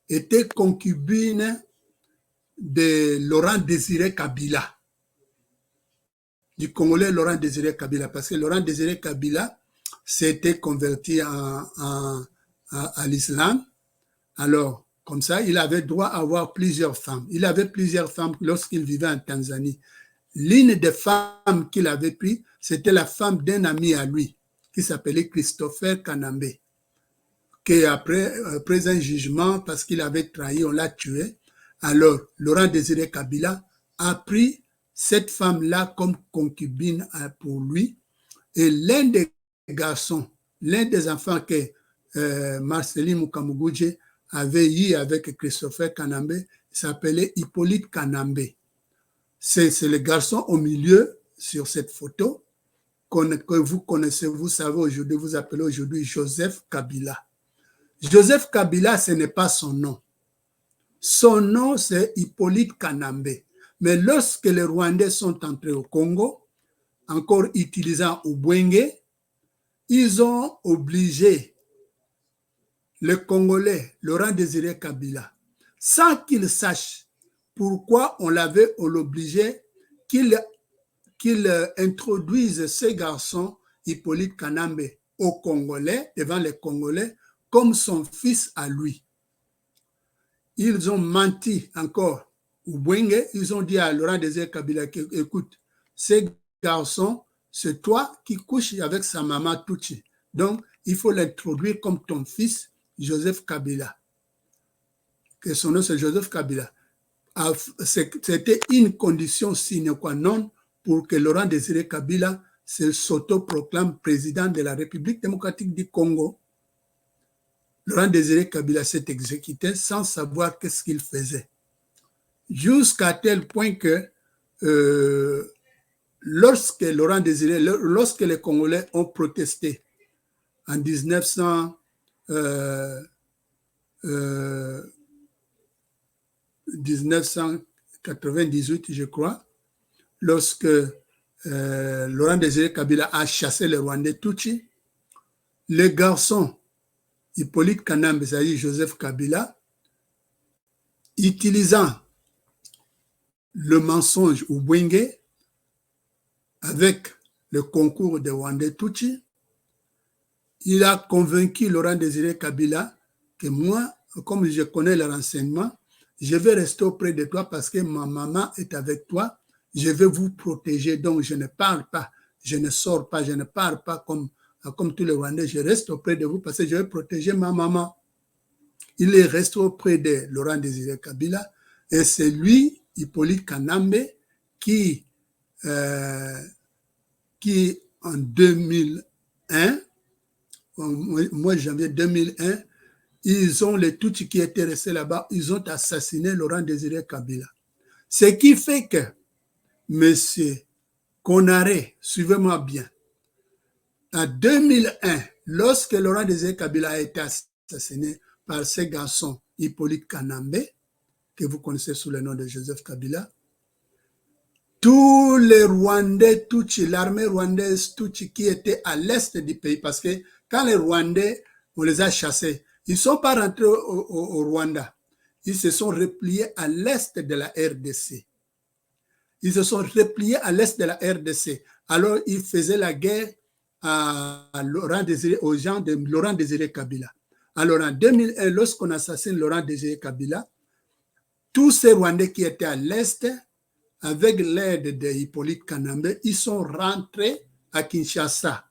était concubine de Laurent Désiré Kabila, du Congolais Laurent Désiré Kabila, parce que Laurent Désiré Kabila s'était converti à l'islam. Alors, comme ça, il avait droit à avoir plusieurs femmes. Il avait plusieurs femmes lorsqu'il vivait en Tanzanie. L'une des femmes qu'il avait pris, c'était la femme d'un ami à lui, qui s'appelait Christopher Kanambe, qui après un jugement, parce qu'il avait trahi, on l'a tué. Alors, Laurent Désiré Kabila a pris cette femme-là comme concubine pour lui. Et l'un des garçons, l'un des enfants que Marceline Mukamuguje avait eu avec Christopher Kanambe, s'appelait Hippolyte Kanambe. C'est le garçon au milieu sur cette photo que vous connaissez, vous savez aujourd'hui, vous appelez aujourd'hui Joseph Kabila. Joseph Kabila, ce n'est pas son nom. Son nom, c'est Hippolyte Kanambe. Mais lorsque les Rwandais sont entrés au Congo, encore utilisant Ubwenge, ils ont obligé le Congolais Laurent Désiré Kabila, sans qu'il sache pourquoi on l'obligeait qu'il introduise ces garçons, Hippolyte Kanambe, aux Congolais, devant les Congolais, comme son fils à lui. Ils ont menti encore. Ubwenge, ils ont dit à Laurent Désiré Kabila, écoute, ces garçons, c'est toi qui couches avec sa maman Tutsi. Donc, il faut l'introduire comme ton fils, Joseph Kabila. Que son nom, c'est Joseph Kabila. C'était une condition sine qua non pour que Laurent Désiré Kabila s'autoproclame président de la République démocratique du Congo. Laurent Désiré Kabila s'est exécuté sans savoir qu'est-ce qu'il faisait. Jusqu'à tel point que lorsque les Congolais ont protesté en 1998, je crois, lorsque Laurent Désiré Kabila a chassé les Rwandais Tutsi, les garçons Hippolyte Kanambe, c'est-à-dire Joseph Kabila, utilisant le mensonge Ubwenge avec le concours des Rwandais Tutsi, il a convaincu Laurent Désiré Kabila que moi, comme je connais le renseignement, je vais rester auprès de toi parce que ma maman est avec toi, je vais vous protéger, donc je ne parle pas, je ne sors pas, je ne parle pas comme tous les Rwandais, je reste auprès de vous parce que je vais protéger ma maman. Il est resté auprès de Laurent Désiré Kabila et c'est lui, Hippolyte Kanambe, qui en 2001, au mois de janvier 2001, ils ont les Tutsis qui étaient restés là-bas, ils ont assassiné Laurent Désiré Kabila. Ce qui fait que M. Konaré, suivez-moi bien, en 2001, lorsque Laurent Désiré Kabila a été assassiné par ce garçon Hippolyte Kanambe, que vous connaissez sous le nom de Joseph Kabila, tous les Rwandais Tutsi, l'armée rwandaise Tutsi qui était à l'est du pays, parce que quand les Rwandais, on les a chassés, ils ne sont pas rentrés au Rwanda. Ils se sont repliés à l'est de la RDC. Ils se sont repliés à l'est de la RDC. Alors, ils faisaient la guerre aux gens de Laurent Désiré Kabila. Alors, en 2001, lorsqu'on assassine Laurent Désiré Kabila, tous ces Rwandais qui étaient à l'est, avec l'aide de Hippolyte Kanambe, ils sont rentrés à Kinshasa.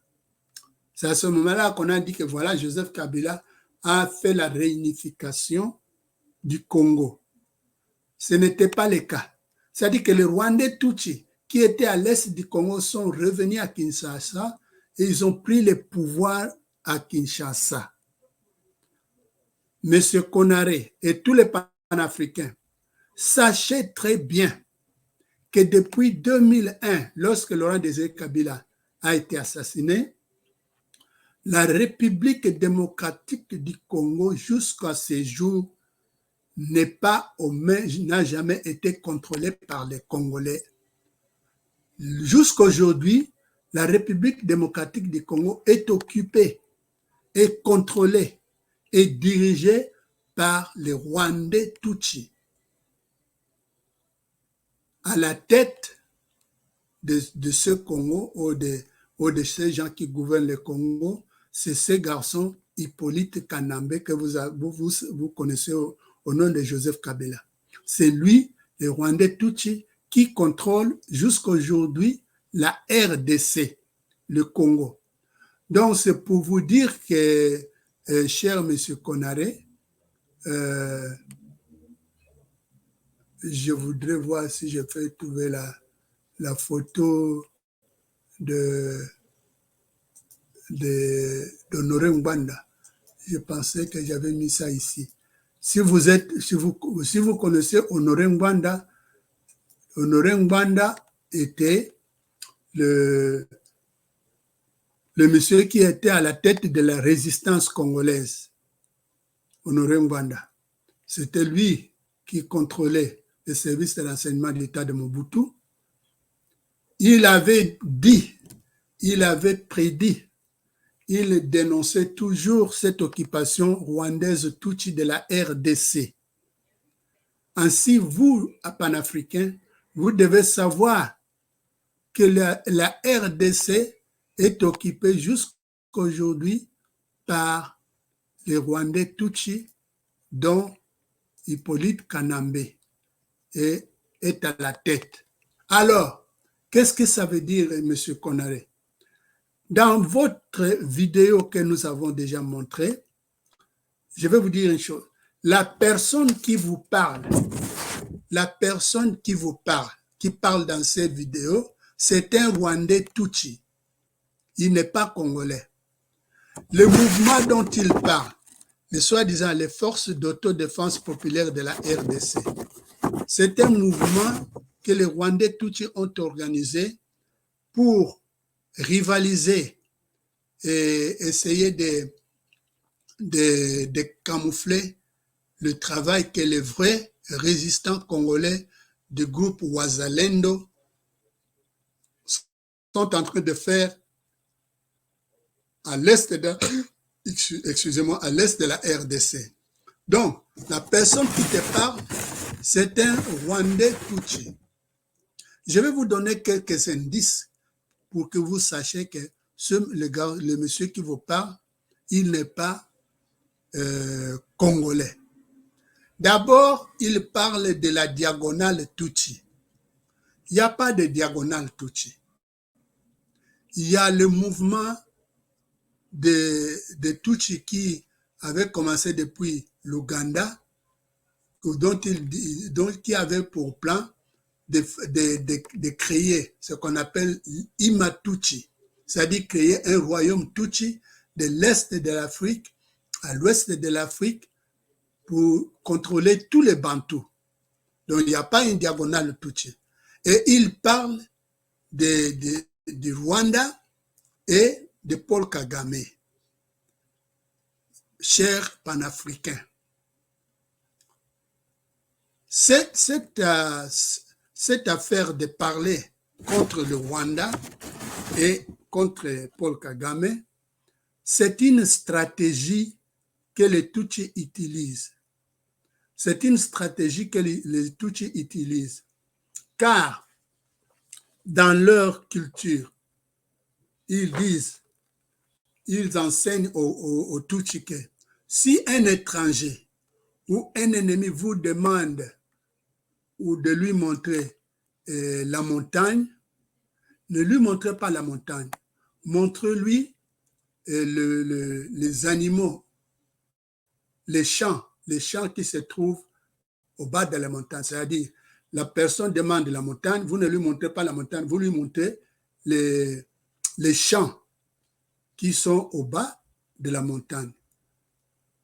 C'est à ce moment-là qu'on a dit que voilà, Joseph Kabila a fait la réunification du Congo. Ce n'était pas le cas. C'est-à-dire que les Rwandais Tutsi qui étaient à l'est du Congo sont revenus à Kinshasa et ils ont pris le pouvoir à Kinshasa. Monsieur Konaré et tous les panafricains, sachez très bien que depuis 2001, lorsque Laurent Désiré Kabila a été assassiné, la République démocratique du Congo, jusqu'à ce jour, n'a jamais été contrôlée par les Congolais. Jusqu'à aujourd'hui, la République démocratique du Congo est occupée et contrôlée et dirigée par les Rwandais Tutsi. À la tête de ce Congo ou de ces gens qui gouvernent le Congo, c'est ce garçon Hippolyte Kanambe que vous connaissez au nom de Joseph Kabila. C'est lui, le Rwandais Tutsi, qui contrôle jusqu'à aujourd'hui la RDC, le Congo. Donc, c'est pour vous dire que, cher M. Konaré, je voudrais voir si je peux trouver la photo d'Honoré Ngwanda. Je pensais que j'avais mis ça ici. Si vous connaissez Honoré Ngwanda était le monsieur qui était à la tête de la résistance congolaise. Honoré Ngwanda. C'était lui qui contrôlait le service de renseignement de l'État de Mobutu. Il avait dit, il avait prédit, il dénonçait toujours cette occupation rwandaise Tutsi de la RDC. Ainsi, vous, panafricains, vous devez savoir que la RDC est occupée jusqu'aujourd'hui par les Rwandais Tutsi, dont Hippolyte Kanambe est à la tête. Alors, qu'est-ce que ça veut dire, M. Konaré? Dans votre vidéo que nous avons déjà montrée, je vais vous dire une chose. La personne qui vous parle, qui parle dans cette vidéo, c'est un Rwandais Tutsi. Il n'est pas congolais. Le mouvement dont il parle, les soi-disant les forces d'autodéfense populaire de la RDC, c'est un mouvement que les Rwandais Tutsi ont organisé pour rivaliser et essayer de camoufler le travail que les vrais résistants congolais du groupe Wazalendo sont en train de faire à l'est de la RDC. Donc, la personne qui te parle, c'est un Rwandais Tutsi. Je vais vous donner quelques indices pour que vous sachiez que le monsieur qui vous parle, il n'est pas congolais. D'abord, il parle de la diagonale Tutsi. Il n'y a pas de diagonale Tutsi. Il y a le mouvement de Tutsi qui avait commencé depuis l'Ouganda, qui avait pour plan de créer ce qu'on appelle Imatutsi, c'est-à-dire créer un royaume Tutsi de l'Est de l'Afrique à l'Ouest de l'Afrique pour contrôler tous les Bantous. Donc, il n'y a pas une diagonale Tutsi. Et il parle du Rwanda et de Paul Kagame. Chers panafricains, cette affaire de parler contre le Rwanda et contre Paul Kagame, c'est une stratégie que les Tutsis utilisent. C'est une stratégie que les Tutsis utilisent. Car dans leur culture, ils enseignent aux Tutsis que si un étranger ou un ennemi vous demande ou de lui montrer la montagne, ne lui montrez pas la montagne. Montrez-lui les animaux, les champs qui se trouvent au bas de la montagne. C'est-à-dire, la personne demande la montagne, vous ne lui montrez pas la montagne, vous lui montrez les champs qui sont au bas de la montagne.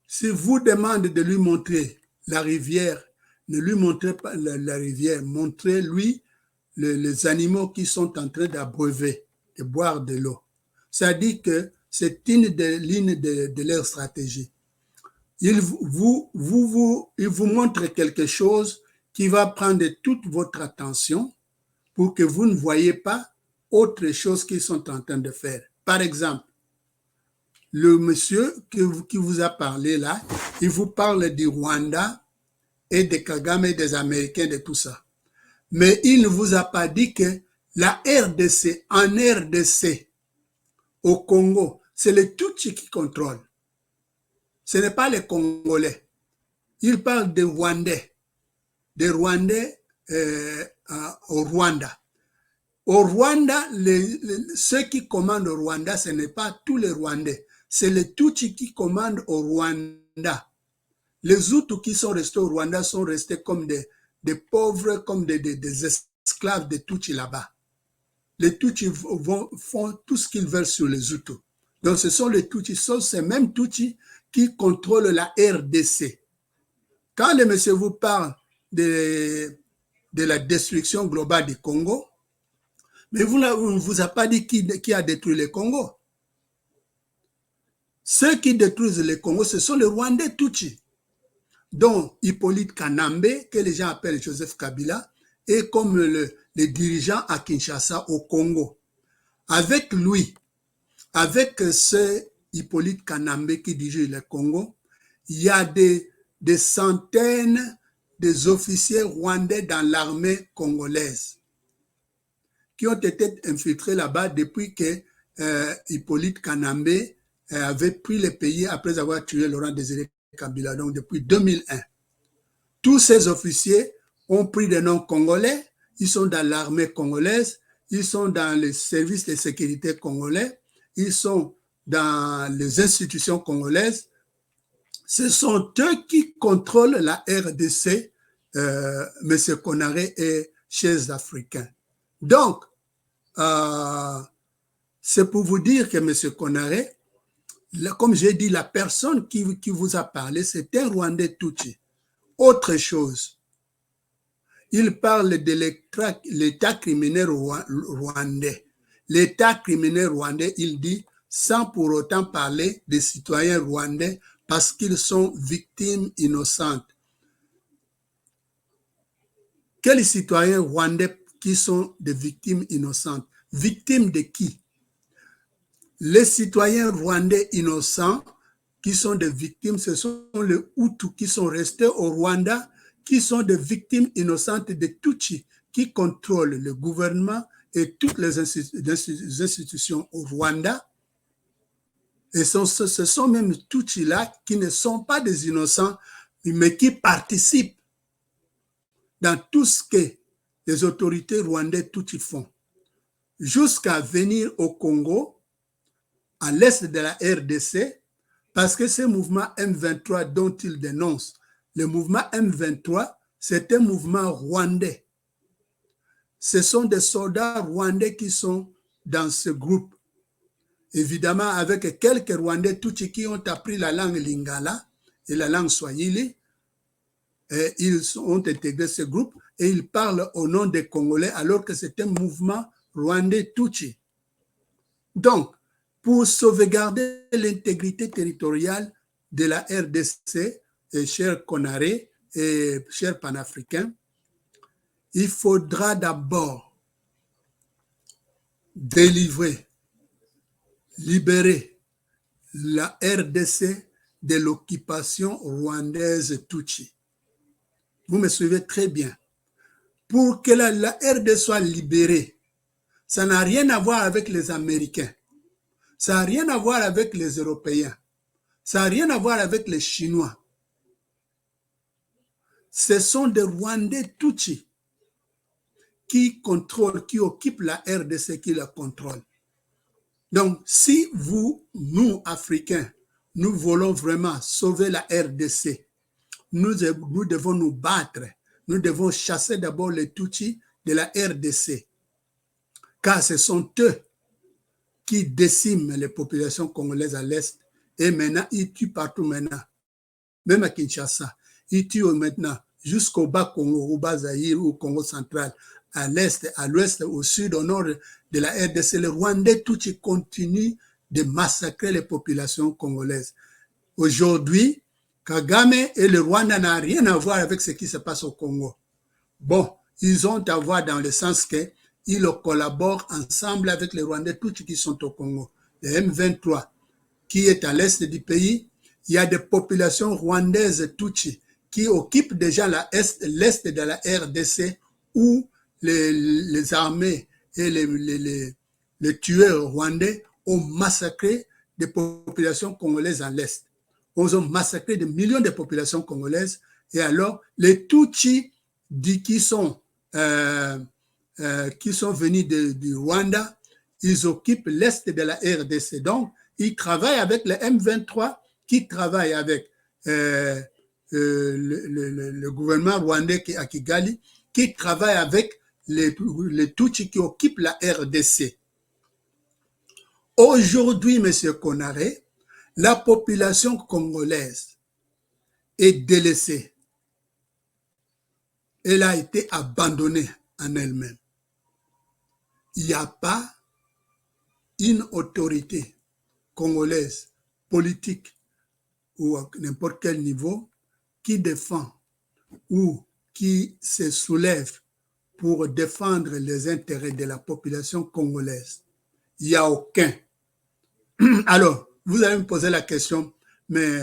Si vous demandez de lui montrer la rivière, ne lui montrez pas la rivière, montrez-lui les animaux qui sont en train d'abreuver, de boire de l'eau. C'est-à-dire que C'est une des lignes de leur stratégie. Ils vous montrent quelque chose qui va prendre toute votre attention pour que vous ne voyez pas autre chose qu'ils sont en train de faire. Par exemple, le monsieur qui vous a parlé là, il vous parle du Rwanda et de Kagame, des Américains, de tout ça. Mais il ne vous a pas dit que la RDC, en RDC, au Congo, c'est les Tutsis qui contrôlent. Ce n'est pas les Congolais. Il parle des Rwandais. Des Rwandais au Rwanda. Au Rwanda, ceux qui commandent au Rwanda, ce n'est pas tous les Rwandais. C'est les Tutsis qui commandent au Rwanda. Les Hutus qui sont restés au Rwanda sont restés comme des pauvres, comme des esclaves des Tutsis là-bas. Les Tutsis font tout ce qu'ils veulent sur les Hutus. Donc ce sont les Tutsis, sont ces mêmes Tutsis qui contrôlent la RDC. Quand le monsieur vous parle de la destruction globale du Congo, mais on ne vous a pas dit qui a détruit le Congo. Ceux qui détruisent le Congo, ce sont les Rwandais Tutsis, dont Hippolyte Kanambe, que les gens appellent Joseph Kabila, et comme le dirigeant à Kinshasa au Congo. Avec lui, avec ce Hippolyte Kanambe qui dirige le Congo, il y a des centaines des officiers rwandais dans l'armée congolaise qui ont été infiltrés là-bas depuis que Hippolyte Kanambe avait pris le pays après avoir tué Laurent Désiré Kabila, donc depuis 2001. Tous ces officiers ont pris des noms congolais, ils sont dans l'armée congolaise, ils sont dans les services de sécurité congolais, ils sont dans les institutions congolaises. Ce sont eux qui contrôlent la RDC, M. Konaré et chez Africains. Donc, c'est pour vous dire que M. Konaré, comme j'ai dit, la personne qui vous a parlé, c'est un Rwandais Tutsi. Autre chose, il parle de l'état criminel rwandais. L'état criminel rwandais, il dit, sans pour autant parler des citoyens rwandais, parce qu'ils sont victimes innocentes. Quels citoyens rwandais qui sont des victimes innocentes? Victimes de qui? Les citoyens rwandais innocents qui sont des victimes, ce sont les Hutus qui sont restés au Rwanda, qui sont des victimes innocentes de Tutsis, qui contrôlent le gouvernement et toutes les institutions au Rwanda. Et ce sont même Tutsis-là qui ne sont pas des innocents, mais qui participent dans tout ce que les autorités rwandaises Tutsis font, jusqu'à venir au Congo, à l'est de la RDC, parce que ce mouvement M23 dont ils dénoncent, le mouvement M23, c'est un mouvement rwandais. Ce sont des soldats rwandais qui sont dans ce groupe. Évidemment, avec quelques Rwandais Tutsis qui ont appris la langue lingala et la langue swahili, et ils ont intégré ce groupe et ils parlent au nom des Congolais alors que c'est un mouvement rwandais Tutsi. Donc, pour sauvegarder l'intégrité territoriale de la RDC, et cher Konaré et cher panafricains, il faudra d'abord libérer la RDC de l'occupation rwandaise Tutsi. Vous me suivez très bien. Pour que la RDC soit libérée, ça n'a rien à voir avec les Américains. Ça n'a rien à voir avec les Européens. Ça n'a rien à voir avec les Chinois. Ce sont des Rwandais Tutsis qui contrôlent, qui occupent la RDC, qui la contrôlent. Donc, si nous, Africains, nous voulons vraiment sauver la RDC, nous devons nous battre. Nous devons chasser d'abord les Tutsis de la RDC. Car ce sont eux qui déciment les populations congolaises à l'Est. Et maintenant, ils tuent partout maintenant. Même à Kinshasa. Ils tuent maintenant jusqu'au bas Congo, au bas Zaïre, au Congo central, à l'Est, à l'Ouest, au Sud, au Nord de la RDC. Les Rwandais Tutsis continuent de massacrer les populations congolaises. Aujourd'hui, Kagame et le Rwanda n'ont rien à voir avec ce qui se passe au Congo. Bon, ils ont à voir dans le sens qu'ils collaborent ensemble avec les Rwandais, tous qui sont au Congo. Le M23, qui est à l'est du pays, il y a des populations rwandaises Tutsi qui occupent déjà l'est de la RDC où les armées et les tueurs rwandais ont massacré des populations congolaises à l'est. Ils ont massacré des millions de populations congolaises et alors les Tutsis qui sont venus du Rwanda, ils occupent l'est de la RDC. Donc, ils travaillent avec le M23 qui travaille avec le gouvernement rwandais à Kigali, qui travaille avec les Tutsis qui occupent la RDC. Aujourd'hui, M. Konaré, la population congolaise est délaissée. Elle a été abandonnée en elle-même. Il n'y a pas une autorité congolaise, politique ou à n'importe quel niveau qui défend ou qui se soulève pour défendre les intérêts de la population congolaise. Il n'y a aucun. Alors, vous allez me poser la question, mais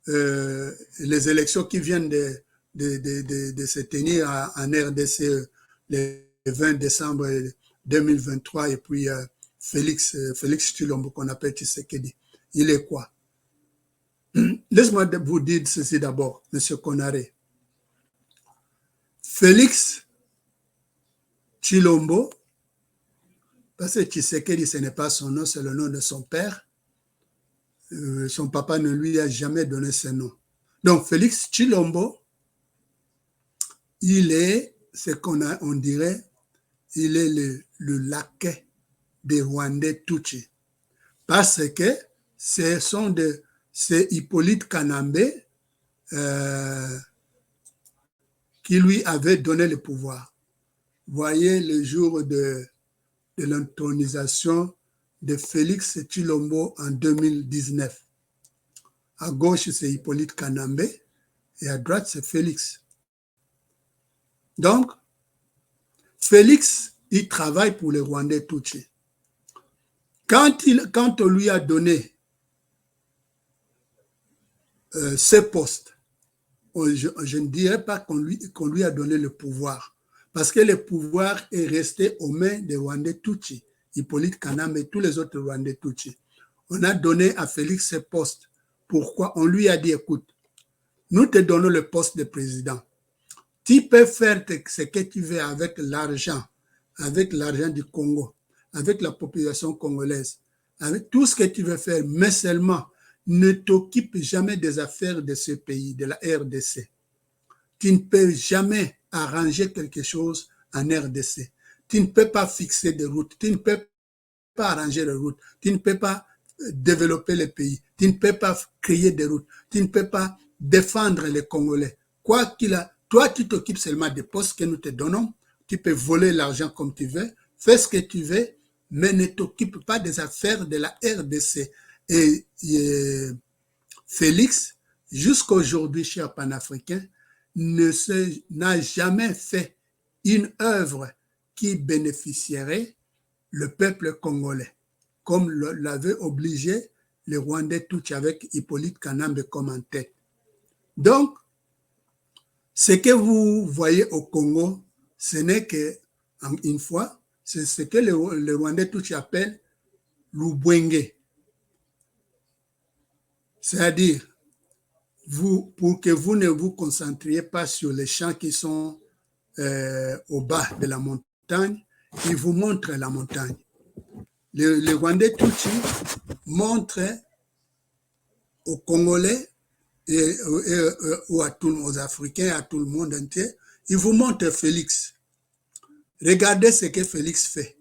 les élections qui viennent de se tenir en RDC le 20 décembre 2023 et puis Félix Tshilombo qu'on appelle Tshisekedi, il est quoi? Laisse-moi vous dire ceci d'abord, M. Konaré. Félix Tshilombo, parce que Tshisekedi, ce n'est pas son nom, c'est le nom de son père. Son papa ne lui a jamais donné ce nom. Donc, Félix Tshilombo, il est ce on dirait, il est le laquais des Rwandais Tutsi. Parce que c'est Hippolyte Kanambe qui lui avait donné le pouvoir. Voyez le jour de l'intronisation de Félix Tshilombo en 2019. À gauche, c'est Hippolyte Kanambe et à droite, c'est Félix. Donc, Félix, il travaille pour les Rwandais Tutsi. Quand on lui a donné ce poste, je ne dirais pas qu'on lui a donné le pouvoir, parce que le pouvoir est resté aux mains des Rwandais Tutsi, Hippolyte Kanambe et tous les autres Rwandais Tutsi. On a donné à Félix ce poste. Pourquoi? On lui a dit, écoute, nous te donnons le poste de président. Tu peux faire ce que tu veux avec l'argent du Congo, avec la population congolaise, avec tout ce que tu veux faire, mais seulement ne t'occupe jamais des affaires de ce pays, de la RDC. Tu ne peux jamais arranger quelque chose en RDC. Tu ne peux pas fixer des routes, tu ne peux pas arranger les routes, tu ne peux pas développer le pays, tu ne peux pas créer des routes, tu ne peux pas défendre les Congolais. Quoi qu'il a, toi tu t'occupes seulement des postes que nous te donnons, tu peux voler l'argent comme tu veux, fais ce que tu veux, mais ne t'occupe pas des affaires de la RDC. Et Félix, jusqu'à aujourd'hui, cher panafricain, n'a jamais fait une œuvre qui bénéficierait le peuple congolais, comme l'avait obligé les Rwandais Tutsi avec Hippolyte Kanambe comme en tête. Donc, ce que vous voyez au Congo, ce n'est que, une fois, c'est ce que les Rwandais Tutsi appellent l'Ubwenge. C'est-à-dire, pour que vous ne vous concentriez pas sur les champs qui sont au bas de la montagne, ils vous montrent la montagne. Les Rwandais Tutsi montrent aux Congolais ou aux Africains, à tout le monde entier, ils vous montrent Félix. Regardez ce que Félix fait.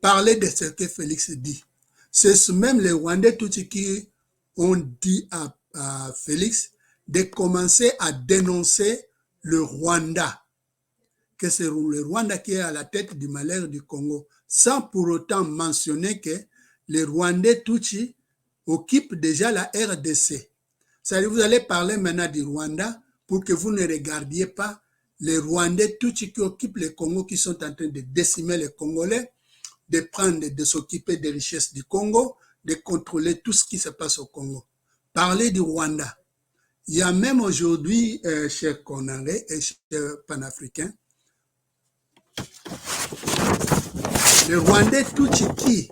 Parlez de ce que Félix dit. C'est même les Rwandais Tutsi qui ont dit à Félix de commencer à dénoncer le Rwanda, que c'est le Rwanda qui est à la tête du malheur du Congo, sans pour autant mentionner que les Rwandais Tutsi occupent déjà la RDC. C'est-à-dire, vous allez parler maintenant du Rwanda pour que vous ne regardiez pas les Rwandais Tutsi qui occupent le Congo, qui sont en train de décimer les Congolais, de prendre, de s'occuper des richesses du Congo, de contrôler tout ce qui se passe au Congo. Parlez du Rwanda. Il y a même aujourd'hui, chers Congolais et chers panafricains, les Rwandais Tutsi qui,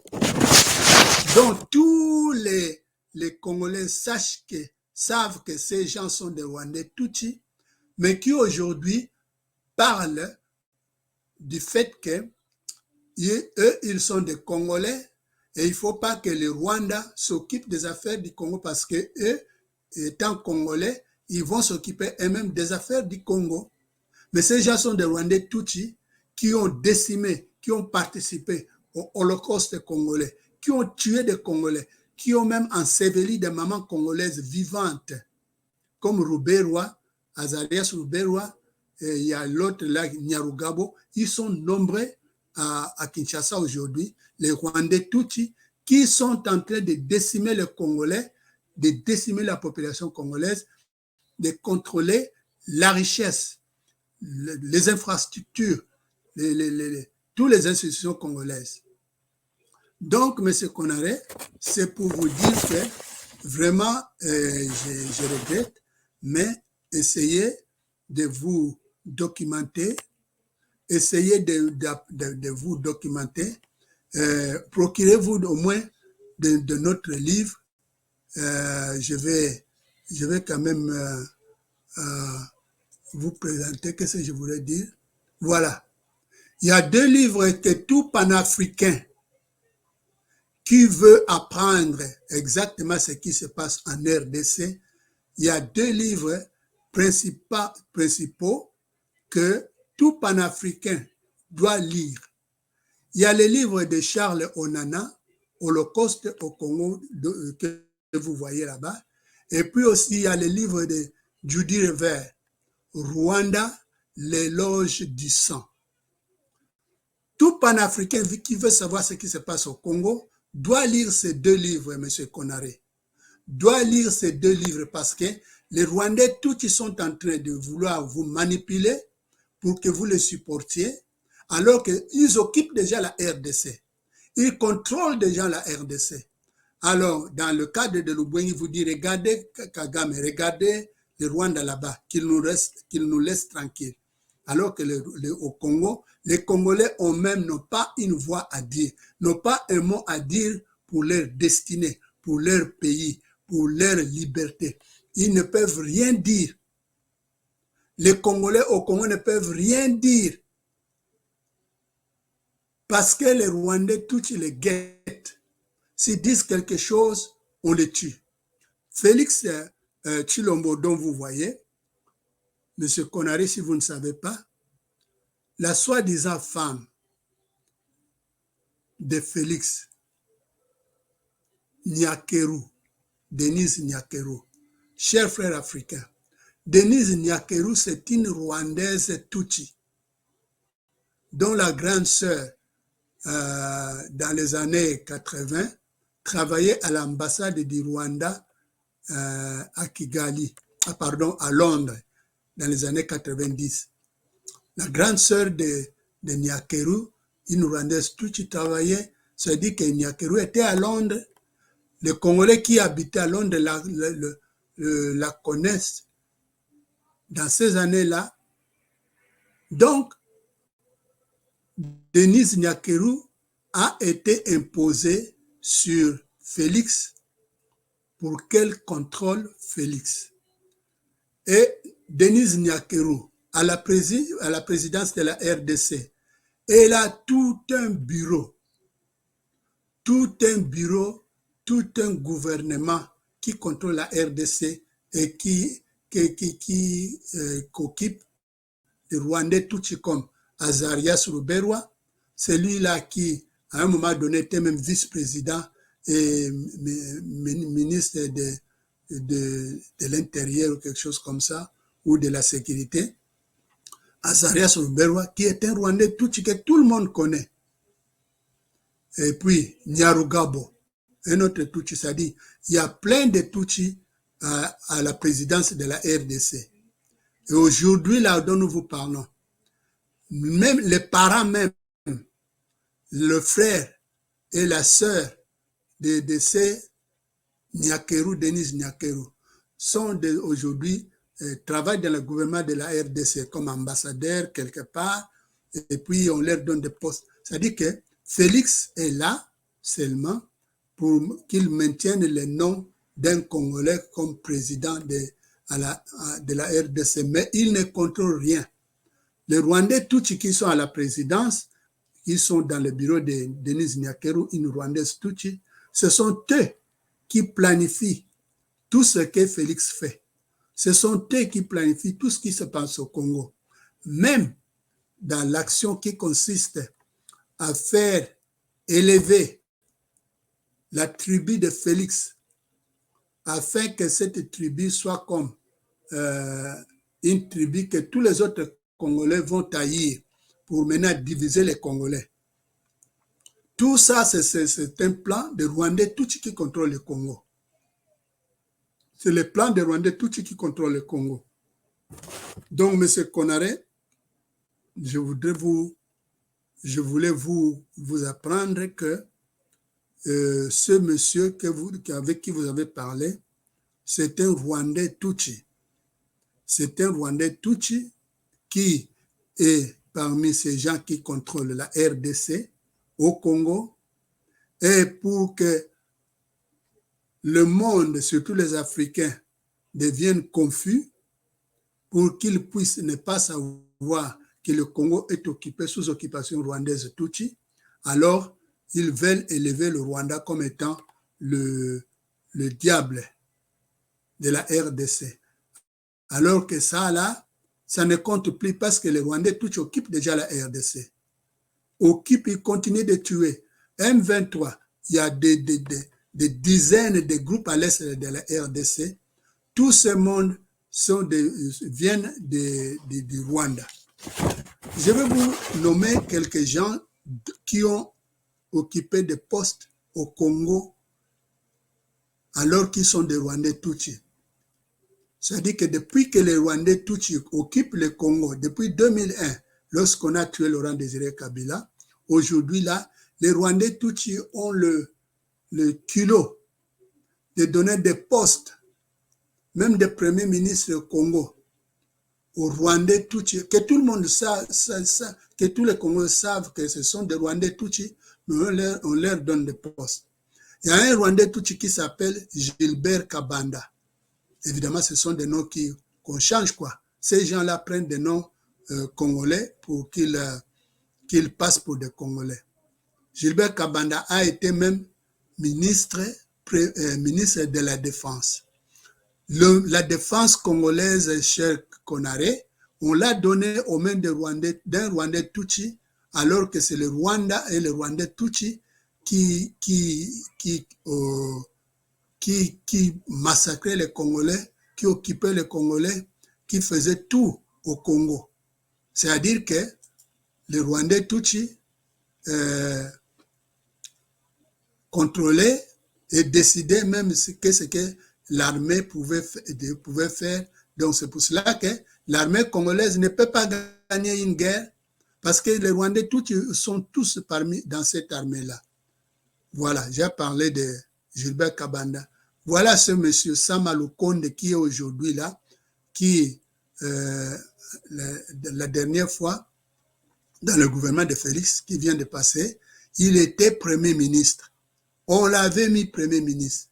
dont tous les Congolais savent que ces gens sont des Rwandais Tutsi, mais qui aujourd'hui parlent du fait que eux, ils sont des Congolais et il ne faut pas que les Rwandais s'occupent des affaires du Congo parce que eux, étant Congolais, ils vont s'occuper eux-mêmes des affaires du Congo. Mais ces gens sont des Rwandais Tutsi qui ont décimé, qui ont participé au Holocauste congolais, qui ont tué des Congolais, qui ont même enseveli des mamans congolaises vivantes, comme Ruberwa, Azarias Ruberwa, et il y a l'autre là, Nyarugabo. Ils sont nombreux à Kinshasa aujourd'hui, les Rwandais Tutsi, qui sont en train de décimer les Congolais, de décimer la population congolaise, de contrôler la richesse, les infrastructures, toutes les institutions congolaises. Donc, M. Konaré, c'est pour vous dire que vraiment, je regrette, mais essayez de vous documenter, essayez de vous documenter, procurez-vous au moins de notre livre. Je vais quand même vous présenter, qu'est-ce que je voulais dire? Voilà. Il y a 2 livres que tout panafricain qui veut apprendre exactement ce qui se passe en RDC, il y a 2 livres principaux que tout panafricain doit lire. Il y a le livre de Charles Onana, Holocauste au Congo, que vous voyez là-bas. Et puis aussi, il y a le livre de Judy Revers, Rwanda, l'éloge du sang. Tout panafricain qui veut savoir ce qui se passe au Congo doit lire ces 2 livres, M. Konaré. Doit lire ces 2 livres parce que les Rwandais, tous ils sont en train de vouloir vous manipuler pour que vous les supportiez, alors qu'ils occupent déjà la RDC. Ils contrôlent déjà la RDC. Alors, dans le cadre de Lubwengi, vous dit, regardez Kagame, regardez le Rwanda là-bas, qu'il nous laisse tranquille. Alors que au Congo, les Congolais n'ont pas une voix à dire, n'ont pas un mot à dire pour leur destinée, pour leur pays, pour leur liberté. Ils ne peuvent rien dire. Les Congolais au Congo ne peuvent rien dire. Parce que les Rwandais, tous ils les guettent. S'ils disent quelque chose, on les tue. Félix Tshilombo, dont vous voyez, M. Konaré, si vous ne savez pas, la soi-disant femme de Félix Nyakeru, Denise Nyakeru, cher frère africain, Denise Nyakeru, c'est une Rwandaise Tutsi, dont la grande sœur, dans les années 80, travaillait à l'ambassade du Rwanda à Kigali, à Londres, dans les années 90. La grande sœur de Nyakeru, une Rwandaise Tutsi, travaillait, ça dit que Nyakeru était à Londres. Les Congolais qui habitaient à Londres la connaissent dans ces années-là. Donc, Denise Nyakeru a été imposée sur Félix pour qu'elle contrôle Félix. Et Denise Nyakeru, à la présidence de la RDC, elle a tout un bureau, tout un gouvernement qui contrôle la RDC et qui occupe les Rwandais Tutsi comme Azarias Ruberwa, celui-là qui, à un moment donné, était même vice-président et ministre de l'Intérieur ou quelque chose comme ça, ou de la sécurité. Azarias Ruberwa, qui est un Rwandais Tutsi que tout le monde connaît. Et puis, Nyarugabo, un autre Tutsi, c'est-à-dire, il y a plein de Tutsis à la présidence de la RDC. Et aujourd'hui, là dont nous vous parlons, même les parents même, le frère et la sœur de ces Nyakeru, Denis Nyakeru, sont aujourd'hui, travaillent dans le gouvernement de la RDC comme ambassadeurs quelque part, et puis on leur donne des postes. C'est-à-dire que Félix est là seulement pour qu'il maintienne le nom d'un Congolais comme président de la RDC, mais il ne contrôle rien. Les Rwandais, tous qui sont à la présidence, ils sont dans le bureau de Denis Nyakeru, une Rwandaise Tutsi, ce sont eux qui planifient tout ce que Félix fait. Ce sont eux qui planifient tout ce qui se passe au Congo. Même dans l'action qui consiste à faire élever la tribu de Félix afin que cette tribu soit comme une tribu que tous les autres Congolais vont tailler pour maintenant diviser les Congolais. Tout ça, c'est un plan de Rwandais Tutsi qui contrôle le Congo. C'est le plan de Rwandais Tutsi qui contrôle le Congo. Donc, M. Konaré, je voulais vous apprendre que ce monsieur avec qui vous avez parlé, c'est un Rwandais Tutsi. C'est un Rwandais Tutsi qui est parmi ces gens qui contrôlent la RDC au Congo, et pour que le monde, surtout les Africains, deviennent confus, pour qu'ils puissent ne pas savoir que le Congo est occupé sous occupation rwandaise Tutsi, alors ils veulent élever le Rwanda comme étant le diable de la RDC. Alors que ça, là, ça ne compte plus parce que les Rwandais Tutsi occupent déjà la RDC. Occupent, ils continuent de tuer. M23, il y a des dizaines de groupes à l'est de la RDC. Tout ce monde viennent du Rwanda. Je vais vous nommer quelques gens qui ont occupé des postes au Congo alors qu'ils sont des Rwandais Tutsi. C'est-à-dire que depuis que les Rwandais Tutsi occupent le Congo, depuis 2001, lorsqu'on a tué Laurent Désiré Kabila, aujourd'hui, là, les Rwandais Tutsi ont le culot de donner des postes, même des premiers ministres au Congo, aux Rwandais Tutsi, que tout le monde que tous les Congolais savent que ce sont des Rwandais Tutsi, mais on leur donne des postes. Il y a un Rwandais Tutsi qui s'appelle Gilbert Kabanda. Évidemment, ce sont des noms qu'on change, quoi. Ces gens-là prennent des noms congolais pour qu'ils passent pour des Congolais. Gilbert Kabanda a été même ministre de la Défense. La défense congolaise, cher Konaré, on l'a donné aux mains d'un Rwandais Tutsi, alors que c'est le Rwanda et le Rwandais Tutsi qui massacraient les Congolais, qui occupaient les Congolais, qui faisaient tout au Congo. C'est-à-dire que les Rwandais Tutsi contrôlaient et décidaient même ce que l'armée pouvait faire. Donc c'est pour cela que l'armée congolaise ne peut pas gagner une guerre, parce que les Rwandais Tutsi sont tous dans cette armée-là. Voilà, j'ai parlé de Gilbert Kabanda. Voilà ce monsieur Sama Lukonde qui est aujourd'hui là, qui la dernière fois, dans le gouvernement de Félix, qui vient de passer, il était Premier ministre. On l'avait mis Premier ministre.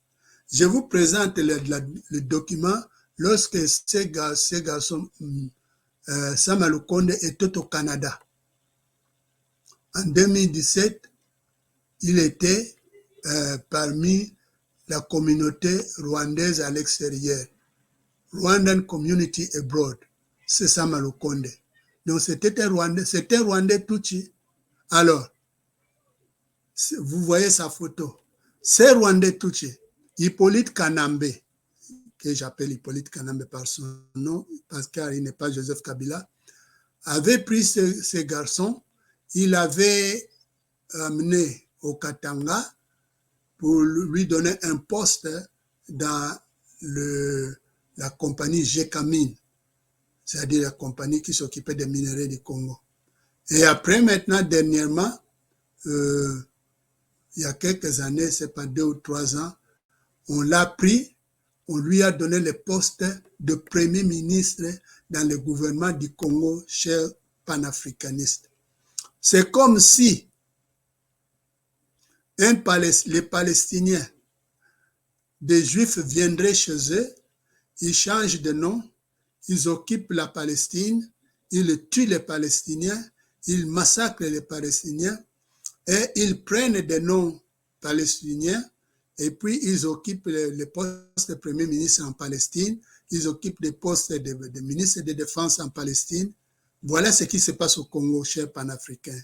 Je vous présente le document lorsque ces garçons, Sama Lukonde était au Canada. En 2017, il était parmi la communauté rwandaise à l'extérieur. Rwandan Community Abroad. C'est Sama Lukonde. Donc c'était un Rwandais Tutsi. Alors, vous voyez sa photo. C'est Rwandais Tutsi. Hippolyte Kanambe, que j'appelle Hippolyte Kanambe par son nom, parce qu'il n'est pas Joseph Kabila, avait pris ces garçons, il avait amené au Katanga pour lui donner un poste dans la compagnie Gécamine, c'est-à-dire la compagnie qui s'occupait des minerais du Congo. Et après, maintenant, dernièrement, il y a quelques années, c'est pas 2 ou 3 ans, on l'a pris, on lui a donné le poste de premier ministre dans le gouvernement du Congo, cher panafricaniste. C'est comme si les Palestiniens, des Juifs viendraient chez eux, ils changent de nom, ils occupent la Palestine, ils tuent les Palestiniens, ils massacrent les Palestiniens et ils prennent des noms palestiniens et puis ils occupent les postes de premier ministre en Palestine, ils occupent des postes de ministre de défense en Palestine. Voilà ce qui se passe au Congo, chers panafricains.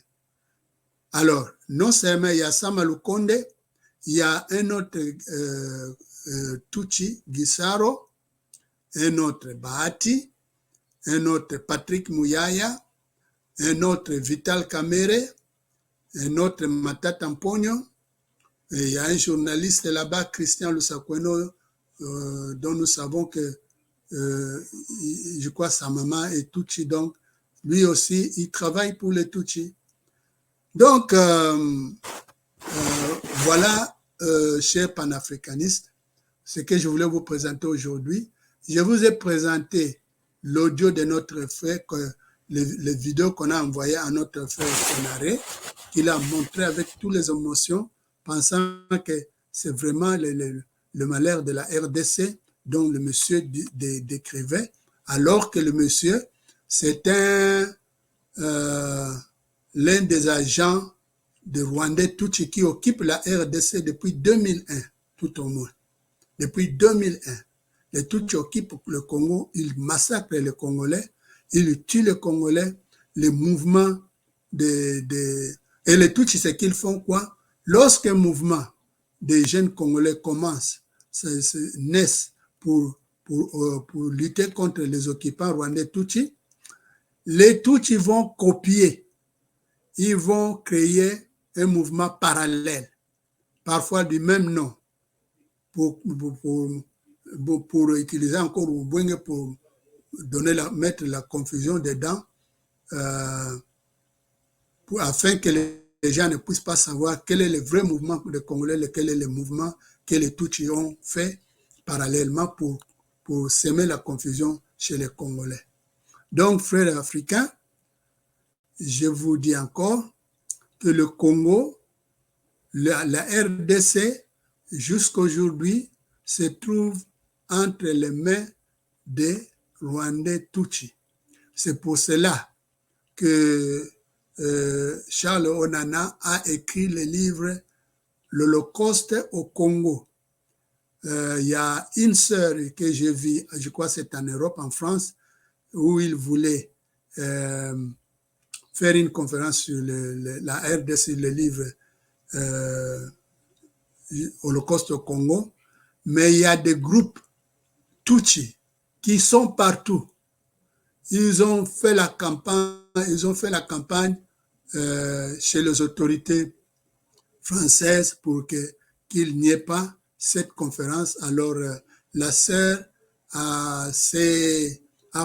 Alors, non seulement il y a Samalou Konde, il y a un autre Tuchi Gisaro, un autre Bahati, un autre Patrick Mouyaya, un autre Vital Kamere, un autre Matata Mponyo, et il y a un journaliste là-bas, Christian Lusakweno, dont nous savons que, je crois, sa maman est Tutsi, donc lui aussi, il travaille pour les Tutsi. Donc, voilà, chers panafricanistes, ce que je voulais vous présenter aujourd'hui. Je vous ai présenté l'audio de notre frère, les vidéos qu'on a envoyées à notre frère Konaré, qu'il a montré avec toutes les émotions, pensant que c'est vraiment le malheur de la RDC dont le monsieur décrivait, alors que le monsieur, c'est l'un des agents de Rwandais Tutsi qui occupe la RDC depuis 2001, tout au moins. Depuis 2001. Les Tutsis occupent le Congo, ils massacrent les Congolais, ils tuent les Congolais, les mouvements et les Tutsis, c'est qu'ils font quoi? Lorsqu'un mouvement des jeunes Congolais commence, naissent pour lutter contre les occupants rwandais Tutsis, les Tutsis vont copier, ils vont créer un mouvement parallèle, parfois du même nom, pour utiliser encore Ubwenge pour mettre la confusion dedans, afin que les gens ne puissent pas savoir quel est le vrai mouvement des Congolais, quel est le mouvement que les Tutsis ont fait parallèlement pour semer la confusion chez les Congolais. Donc, frères africains, je vous dis encore que le Congo, la RDC, jusqu'à aujourd'hui, se trouve entre les mains des Rwandais Tutsis. C'est pour cela que Charles Onana a écrit le livre L'Holocauste au Congo. Il y a une sœur que j'ai vue, je crois que c'est en Europe, en France, où il voulait faire une conférence sur la RDC, le livre Holocauste au Congo, mais il y a des groupes Tutsis qui sont partout. Ils ont fait la campagne chez les autorités françaises pour qu'il n'y ait pas cette conférence. Alors, la sœur a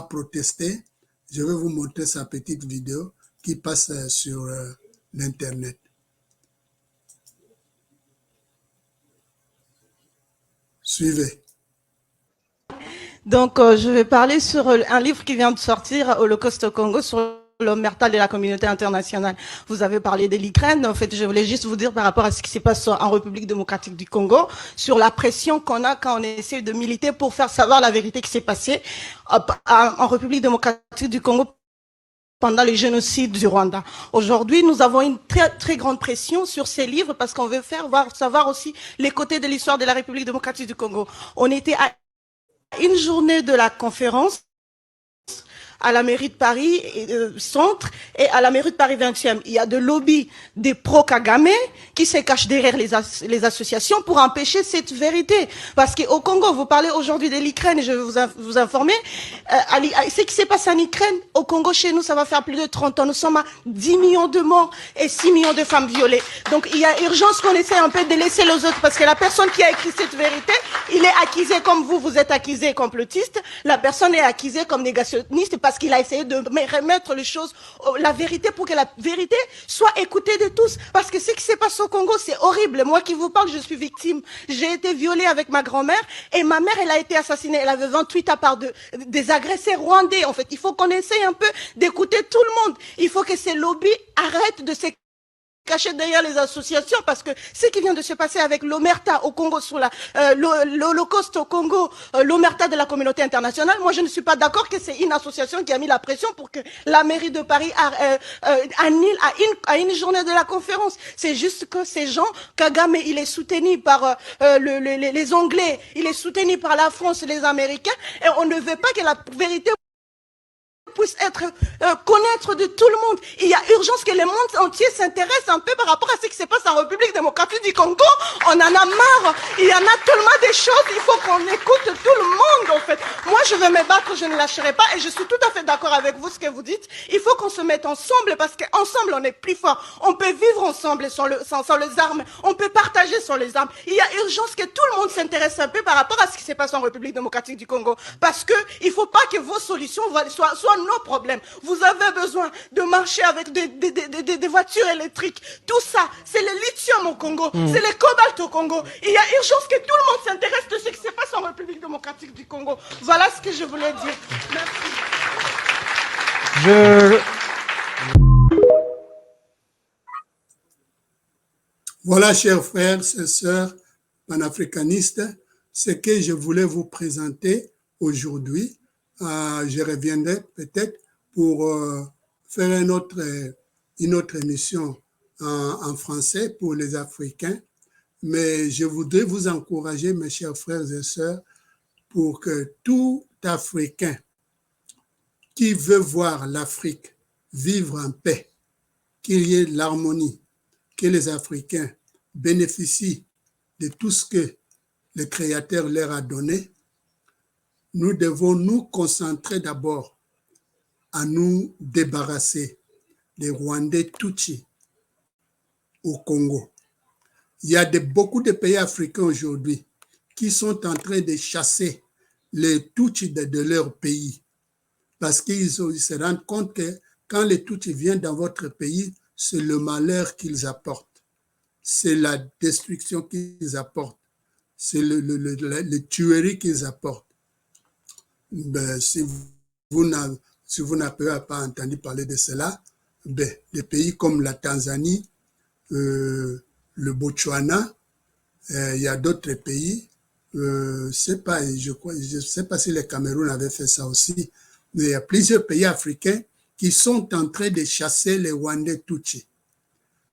protesté. Je vais vous montrer sa petite vidéo qui passe sur l'Internet. Suivez. Donc, je vais parler sur un livre qui vient de sortir, Holocauste au Congo, sur l'omerta de la communauté internationale. Vous avez parlé de l'Ukraine. En fait, je voulais juste vous dire par rapport à ce qui se passe en République démocratique du Congo, sur la pression qu'on a quand on essaie de militer pour faire savoir la vérité qui s'est passée en République démocratique du Congo pendant le génocide du Rwanda. Aujourd'hui, nous avons une très, très grande pression sur ces livres parce qu'on veut faire savoir aussi les côtés de l'histoire de la République démocratique du Congo. On était à une journée de la conférence à la mairie de Paris Centre et à la mairie de Paris 20e. Il y a des lobbies des pro-Kagame qui se cachent derrière les associations pour empêcher cette vérité. Parce qu'au Congo, vous parlez aujourd'hui de l'Ukraine, et je vais vous informer, ce qui s'est passé en Ukraine, au Congo, chez nous, ça va faire plus de 30 ans. Nous sommes à 10 millions de morts et 6 millions de femmes violées. Donc il y a urgence qu'on essaie un peu de laisser les autres, parce que la personne qui a écrit cette vérité, il est accusé comme vous êtes accusé complotiste, la personne est accusée comme négationniste parce qu'il a essayé de remettre les choses, la vérité, pour que la vérité soit écoutée de tous. Parce que ce qui se passe au Congo, c'est horrible. Moi qui vous parle, je suis victime. J'ai été violée avec ma grand-mère et ma mère, elle a été assassinée. Elle avait 28 à part des agresseurs rwandais. En fait, il faut qu'on essaye un peu d'écouter tout le monde. Il faut que ces lobbies arrêtent de se caché derrière les associations, parce que ce qui vient de se passer avec l'Omerta au Congo, sur l'Holocauste au Congo, l'Omerta de la communauté internationale, moi je ne suis pas d'accord que c'est une association qui a mis la pression pour que la mairie de Paris annule à une journée de la conférence. C'est juste que ces gens, Kagame, il est soutenu par les Anglais, il est soutenu par la France et les Américains, et on ne veut pas que la vérité puisse être connaître de tout le monde. Il y a urgence que le monde entier s'intéresse un peu par rapport à ce qui se passe en République démocratique du Congo. On en a marre. Il y en a tellement de choses. Il faut qu'on écoute tout le monde, en fait. Moi, je vais me battre, je ne lâcherai pas, et je suis tout à fait d'accord avec vous, ce que vous dites. Il faut qu'on se mette ensemble, parce qu'ensemble, on est plus fort. On peut vivre ensemble sans les armes. On peut partager sans les armes. Il y a urgence que tout le monde s'intéresse un peu par rapport à ce qui se passe en République démocratique du Congo. Parce que il faut pas que vos solutions soient nos problèmes. Vous avez besoin de marcher avec des voitures électriques. Tout ça, c'est le lithium au Congo, c'est le cobalt au Congo. Il y a urgence que tout le monde s'intéresse de ce qui se passe en République démocratique du Congo. Voilà ce que je voulais dire. Merci. Voilà, chers frères et sœurs panafricanistes, ce que je voulais vous présenter aujourd'hui. Je reviendrai peut-être pour faire une autre émission en français pour les Africains. Mais je voudrais vous encourager, mes chers frères et sœurs, pour que tout Africain qui veut voir l'Afrique vivre en paix, qu'il y ait l'harmonie, que les Africains bénéficient de tout ce que le Créateur leur a donné, nous devons nous concentrer d'abord à nous débarrasser des Rwandais Tutsis au Congo. Il y a beaucoup de pays africains aujourd'hui qui sont en train de chasser les Tutsis de leur pays, parce qu'ils se rendent compte que quand les Tutsis viennent dans votre pays, c'est le malheur qu'ils apportent, c'est la destruction qu'ils apportent, c'est les tueries qu'ils apportent. Ben, si vous n'avez pas entendu parler de cela, ben, des pays comme la Tanzanie, le Botswana, il y a d'autres pays, je sais pas si le Cameroun avait fait ça aussi, mais il y a plusieurs pays africains qui sont en train de chasser les Rwandais Tutsis.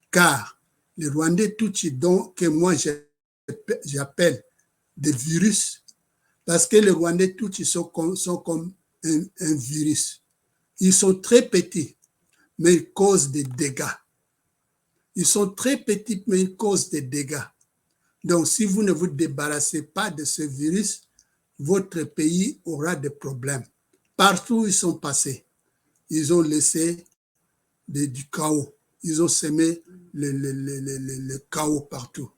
Car les Rwandais Tutsis, que moi j'appelle des virus, parce que les Rwandais Tutsis sont comme un virus. Ils sont très petits, mais ils causent des dégâts. Ils sont très petits, mais ils causent des dégâts. Donc, si vous ne vous débarrassez pas de ce virus, votre pays aura des problèmes. Partout où ils sont passés, ils ont laissé du chaos. Ils ont semé le chaos partout.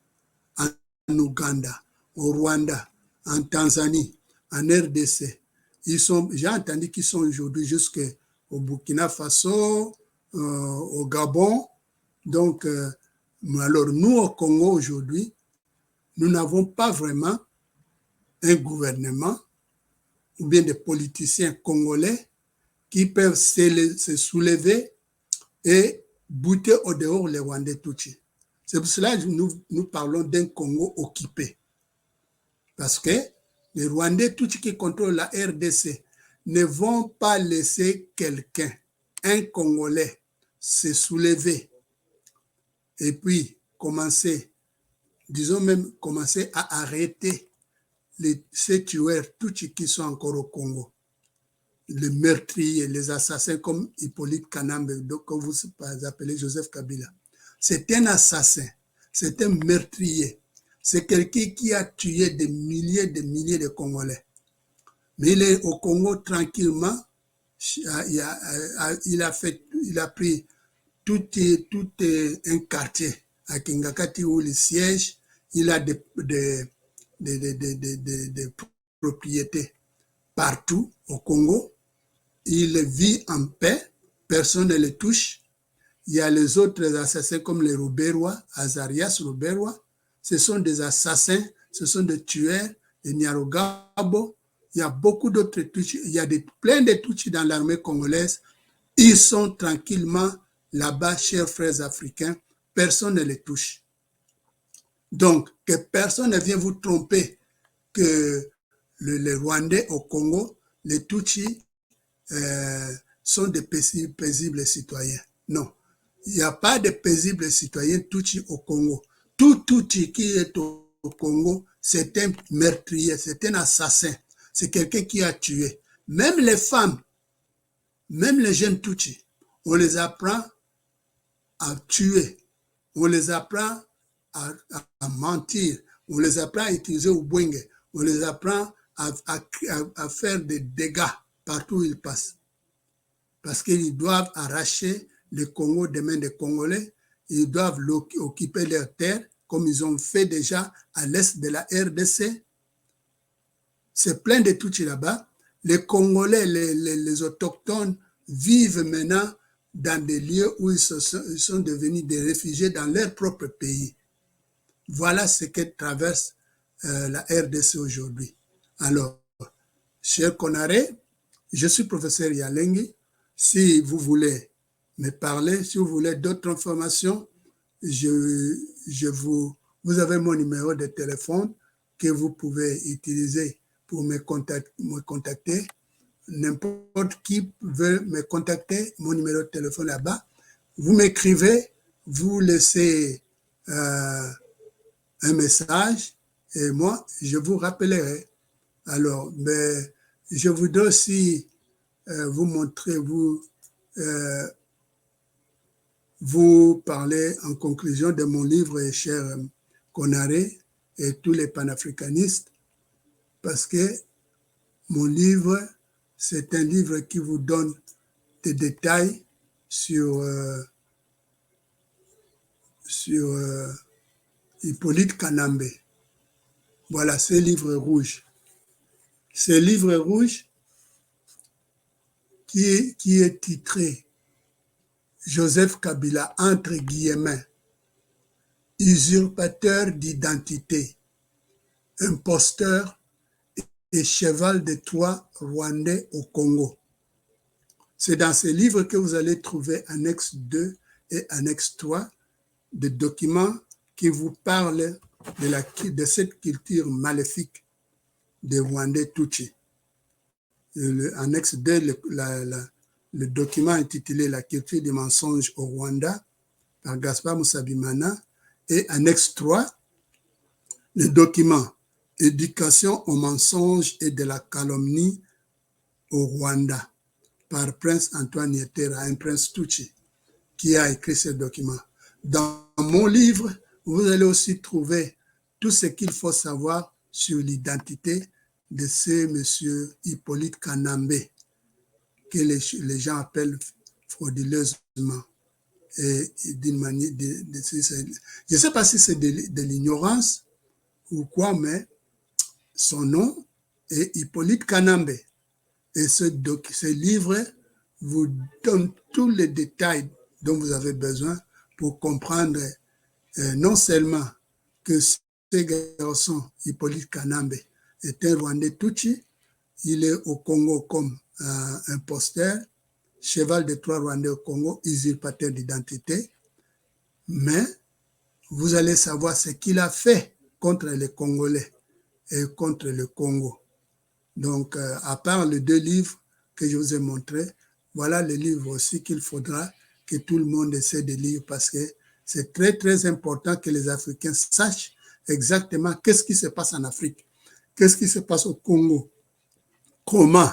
En Ouganda, au Rwanda, en Tanzanie, en RDC. J'ai entendu qu'ils sont aujourd'hui jusqu'au Burkina Faso, au Gabon. Donc, alors nous au Congo aujourd'hui, nous n'avons pas vraiment un gouvernement ou bien des politiciens congolais qui peuvent se soulever et bouter au dehors les Rwandais Tutsis. C'est pour cela que nous parlons d'un Congo occupé. Parce que les Rwandais Tutsis qui contrôlent la RDC ne vont pas laisser quelqu'un, un Congolais, se soulever et puis commencer à arrêter ces tueurs Tutsis qui sont encore au Congo. les meurtriers, les assassins comme Hippolyte Kanambe, que vous appelez Joseph Kabila. C'est un assassin, c'est un meurtrier, c'est quelqu'un qui a tué des milliers de Congolais. Mais il est au Congo tranquillement, il a pris tout un quartier à Kingakati où il siège, il a des propriétés partout au Congo. Il vit en paix, personne ne le touche. Il y a les autres assassins comme les Ruberwa, Azarias Ruberwa. Ce sont des assassins, ce sont des tueurs, des Nyarugabo. Il y a beaucoup d'autres Tutsis. Il y a plein de Tutsis dans l'armée congolaise. Ils sont tranquillement là-bas, chers frères africains. Personne ne les touche. Donc, que personne ne vienne vous tromper que les Rwandais au Congo, les Tutsis, sont des paisibles citoyens. Non, il n'y a pas de paisibles citoyens Tutsis au Congo. Tout Tutsi qui est au Congo, c'est un meurtrier, c'est un assassin, c'est quelqu'un qui a tué. Même les femmes, même les jeunes Tutsis, on les apprend à tuer, on les apprend à mentir, on les apprend à utiliser au Bwenge, on les apprend à faire des dégâts partout où ils passent. Parce qu'ils doivent arracher le Congo des mains des Congolais, ils doivent occuper leurs terres, comme ils ont fait déjà à l'est de la RDC. C'est plein de Tutsis là-bas. Les Congolais, les autochtones vivent maintenant dans des lieux où ils sont devenus des réfugiés dans leur propre pays. Voilà ce que traverse la RDC aujourd'hui. Alors, cher Konaré, je suis professeur Yalengi. Si vous voulez me parler, si vous voulez d'autres informations, vous avez mon numéro de téléphone que vous pouvez utiliser pour me contacter. N'importe qui veut me contacter, mon numéro de téléphone là-bas. Vous m'écrivez, vous laissez un message et moi, je vous rappellerai. Alors, mais je voudrais aussi vous montrer, vous parler en conclusion de mon livre, cher Konaré et tous les panafricanistes, parce que mon livre, c'est un livre qui vous donne des détails sur Hippolyte Kanambe. Voilà, ce livre rouge. Ce livre rouge qui est titré Joseph Kabila, entre guillemets, usurpateur d'identité, imposteur et cheval de Troie rwandais au Congo. C'est dans ce livre que vous allez trouver annexe 2 et annexe 3 des documents qui vous parlent de cette culture maléfique des Rwandais Tutsis. Annexe 2, le document intitulé La culture du mensonge au Rwanda par Gaspard Moussabimana, et annexe 3, le document Éducation au mensonge et de la calomnie au Rwanda par Prince Antoine Yetera, un prince Tutsi qui a écrit ce document. Dans mon livre, vous allez aussi trouver tout ce qu'il faut savoir sur l'identité de ce monsieur Hippolyte Kanambe, que les gens appellent frauduleusement. Et d'une manière, je ne sais pas si c'est de l'ignorance ou quoi, mais son nom est Hippolyte Kanambe. Et ce livre vous donne tous les détails dont vous avez besoin pour comprendre non seulement que ce garçon, Hippolyte Kanambe, est un Rwandais Tutsi, il est au Congo comme imposteur, cheval de Troie rwandais au Congo, usurpateur d'identité, mais vous allez savoir ce qu'il a fait contre les Congolais et contre le Congo. Donc, à part les 2 livres que je vous ai montrés, voilà les livres aussi qu'il faudra que tout le monde essaie de lire, parce que c'est très, très important que les Africains sachent exactement qu'est-ce qui se passe en Afrique, qu'est-ce qui se passe au Congo, comment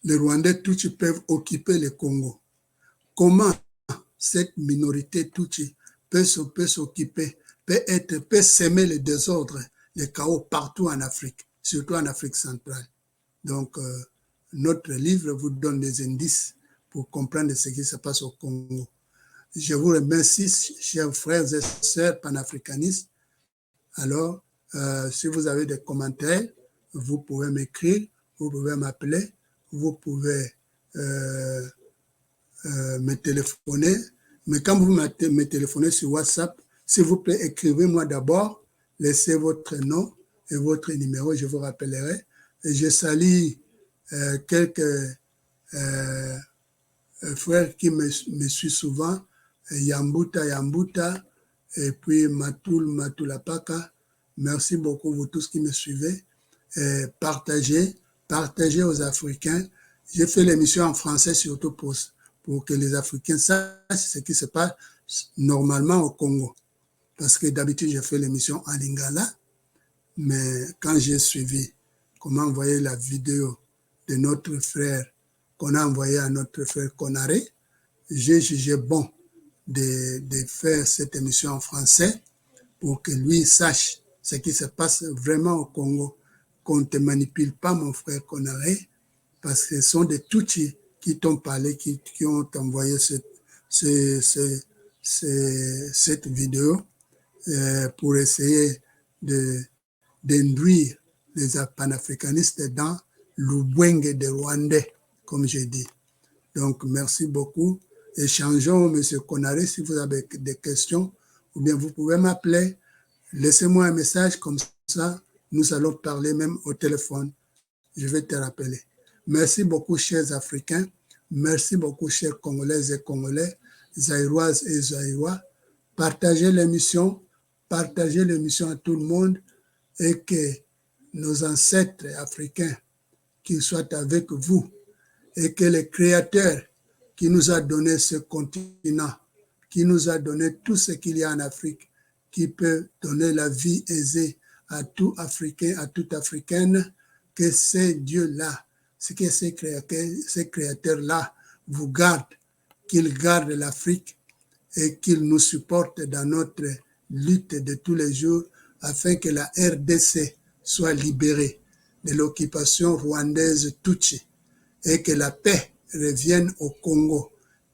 les Rwandais Tutsi peuvent occuper le Congo. Comment cette minorité Tutsi peut s'occuper, peut semer le désordre, le chaos partout en Afrique, surtout en Afrique centrale. Donc, notre livre vous donne des indices pour comprendre ce qui se passe au Congo. Je vous remercie, chers frères et sœurs panafricanistes. Alors, si vous avez des commentaires, vous pouvez m'écrire, vous pouvez m'appeler, vous pouvez me téléphoner. Mais quand vous me téléphonez sur WhatsApp, s'il vous plaît, écrivez-moi d'abord, laissez votre nom et votre numéro, je vous rappellerai. Et je salue quelques frères qui me suivent souvent, Yambuta, et puis Matulapaka. Merci beaucoup, vous tous qui me suivez. Partagez aux Africains. J'ai fait l'émission en français surtout pour que les Africains sachent ce qui se passe normalement au Congo. Parce que d'habitude, je fais l'émission en lingala, mais quand j'ai suivi comment envoyer la vidéo de notre frère, qu'on a envoyé à notre frère Konaré, j'ai jugé bon de faire cette émission en français pour que lui sache ce qui se passe vraiment au Congo, qu'on ne te manipule pas, mon frère Konaré, parce que ce sont des Tutsis qui t'ont parlé, qui ont envoyé cette vidéo pour essayer d'induire les panafricanistes dans l'Ubwenge des Rwandais, comme j'ai dit. Donc, merci beaucoup. Échangeons, M. Konaré, si vous avez des questions, ou bien vous pouvez m'appeler. Laissez-moi un message, comme ça, nous allons parler même au téléphone. Je vais te rappeler. Merci beaucoup, chers Africains. Merci beaucoup, chers Congolaises et Congolais, Zaïroises et Zaïrois. Partagez l'émission à tout le monde et que nos ancêtres africains, qu'ils soient avec vous et que le Créateur qui nous a donné ce continent, qui nous a donné tout ce qu'il y a en Afrique, qui peut donner la vie aisée à tout Africain, à toute Africaine, que ces dieux-là, que ces créateurs-là vous gardent, qu'ils gardent l'Afrique et qu'ils nous supportent dans notre lutte de tous les jours afin que la RDC soit libérée de l'occupation rwandaise Tutsi et que la paix revienne au Congo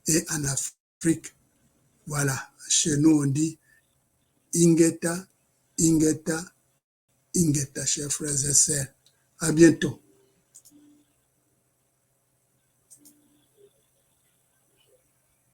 et en Afrique. Voilà, chez nous on dit Ingeta, Ingeta, Ingeta, chers frères et sœurs. À bientôt.